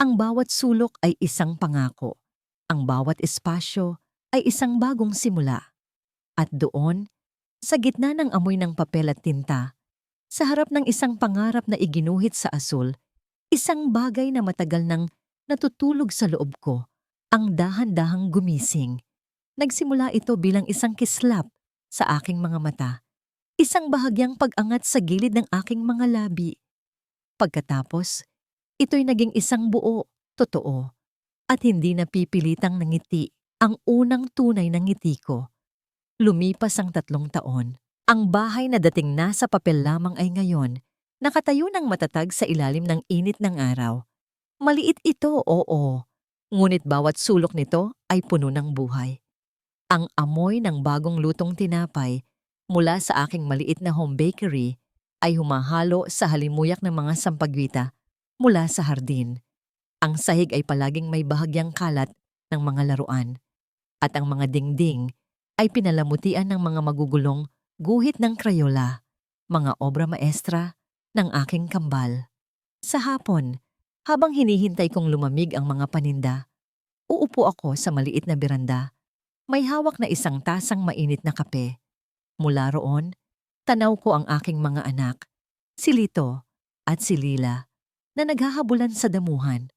Ang bawat sulok ay isang pangako. Ang bawat espasyo ay isang bagong simula. At doon, sa gitna ng amoy ng papel at tinta, sa harap ng isang pangarap na iginuhit sa asul, isang bagay na matagal nang natutulog sa loob ko, ang dahan-dahang gumising. Nagsimula ito bilang isang kislap sa aking mga mata. Isang bahagyang pag-angat sa gilid ng aking mga labi. Pagkatapos, ito'y naging isang buo, totoo, at hindi napipilitang nangiti. Ang unang tunay na ngiti ko. Lumipas ang 3 taon. Ang bahay na dating nasa papel lamang ay ngayon, nakatayo ng matatag sa ilalim ng init ng araw. Maliit ito, oo. Ngunit bawat sulok nito ay puno ng buhay. Ang amoy ng bagong lutong tinapay mula sa aking maliit na home bakery ay humahalo sa halimuyak ng mga sampagwita mula sa hardin. Ang sahig ay palaging may bahagyang kalat ng mga laruan at ang mga dingding ay pinalamutian ng mga magugulong guhit ng Crayola, mga obra maestra ng aking kambal. Sa hapon, habang hinihintay kong lumamig ang mga paninda, uupo ako sa maliit na beranda. May hawak na isang tasang mainit na kape. Mula roon, tanaw ko ang aking mga anak, si Lito at si Lila, na naghahabulan sa damuhan.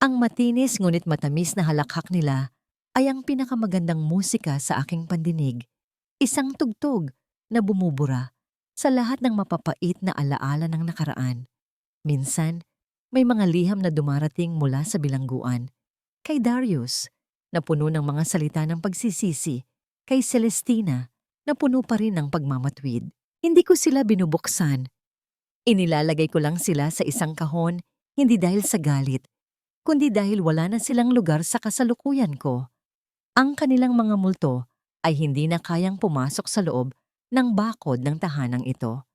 Ang matinis ngunit matamis na halakhak nila ay ang pinakamagandang musika sa aking pandinig. Isang tugtog na bumubura sa lahat ng mapapait na alaala ng nakaraan. Minsan, may mga liham na dumarating mula sa bilangguan. Kay Darius, na puno ng mga salita ng pagsisisi. Kay Celestina, na puno pa rin ng pagmamatwid. Hindi ko sila binubuksan. Inilalagay ko lang sila sa isang kahon, hindi dahil sa galit, kundi dahil wala na silang lugar sa kasalukuyan ko. Ang kanilang mga multo ay hindi na kayang pumasok sa loob ng bakod ng tahanang ito.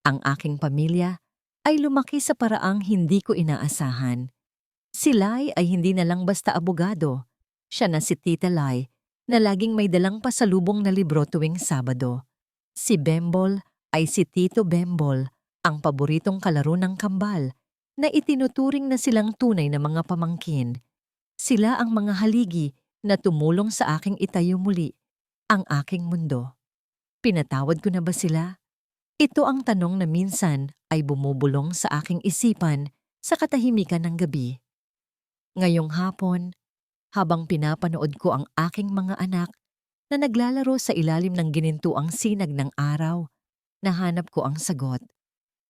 Ang aking pamilya ay lumaki sa paraang hindi ko inaasahan. Si Lai ay hindi na lang basta abogado. Siya na si Tita Lai na laging may dalang pasalubong na libro tuwing Sabado. Si Bembol ay si Tito Bembol, ang paboritong kalaro ng kambal, na itinuturing na silang tunay na mga pamangkin. Sila ang mga haligi na tumulong sa aking itayo muli ang aking mundo. Pinatawad ko na ba sila? Ito ang tanong na minsan ay bumubulong sa aking isipan sa katahimikan ng gabi. Ngayong hapon, habang pinapanood ko ang aking mga anak na naglalaro sa ilalim ng ginintuang sinag ng araw, nahanap ko ang sagot.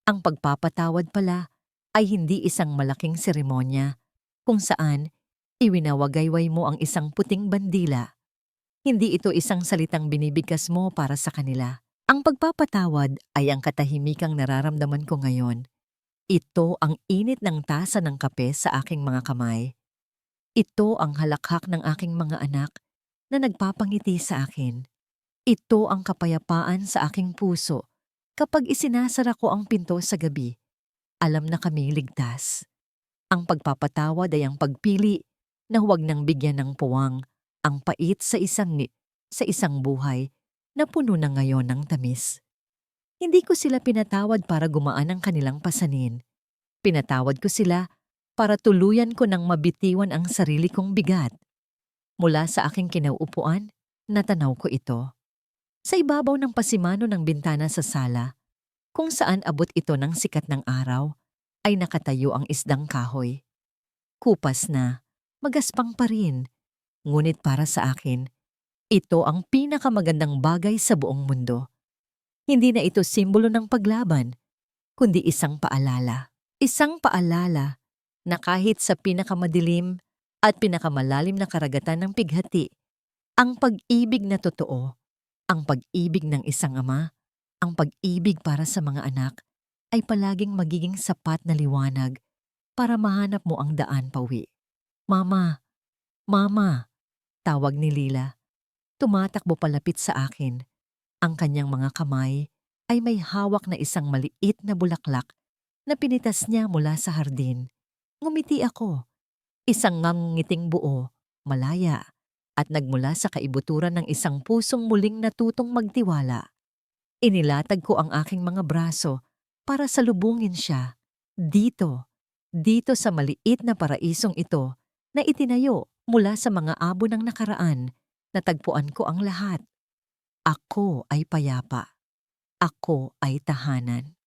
Ang pagpapatawad pala ay hindi isang malaking seremonya kung saan iwinawagayway mo ang isang puting bandila. Hindi ito isang salitang binibigkas mo para sa kanila. Ang pagpapatawad ay ang katahimikang nararamdaman ko ngayon. Ito ang init ng tasa ng kape sa aking mga kamay. Ito ang halakhak ng aking mga anak na nagpapangiti sa akin. Ito ang kapayapaan sa aking puso kapag isinasara ko ang pinto sa gabi. Alam na kaming ligtas. Ang pagpapatawad ay ang pagpili na huwag nang bigyan ng puwang ang pait sa isang buhay na puno na ngayon ng tamis. Hindi ko sila pinatawad para gumaan ang kanilang pasanin. Pinatawad ko sila para tuluyan ko ng mabitiwan ang sarili kong bigat. Mula sa aking kinauupuan, natanaw ko ito. Sa ibabaw ng pasimano ng bintana sa sala, kung saan abot ito ng sikat ng araw, ay nakatayo ang isdang kahoy. Kupas na, magaspang pa rin, ngunit para sa akin, ito ang pinakamagandang bagay sa buong mundo. Hindi na ito simbolo ng paglaban, kundi isang paalala. Isang paalala na kahit sa pinakamadilim at pinakamalalim na karagatan ng pighati, ang pag-ibig na totoo, ang pag-ibig ng isang ama, ang pag-ibig para sa mga anak, ay palaging magiging sapat na liwanag para mahanap mo ang daan pauwi. Mama, Mama, tawag ni Lila. Tumatakbo palapit sa akin. Ang kanyang mga kamay ay may hawak na isang maliit na bulaklak na pinitas niya mula sa hardin. Ngumiti ako. Isang ngiting buo, malaya, at nagmula sa kaibuturan ng isang pusong muling natutong magtiwala. Inilatag ko ang aking mga braso para salubungin siya. Dito sa maliit na paraisong ito na itinayo mula sa mga abo ng nakaraan, natagpuan ko ang lahat. Ako ay payapa. Ako ay tahanan.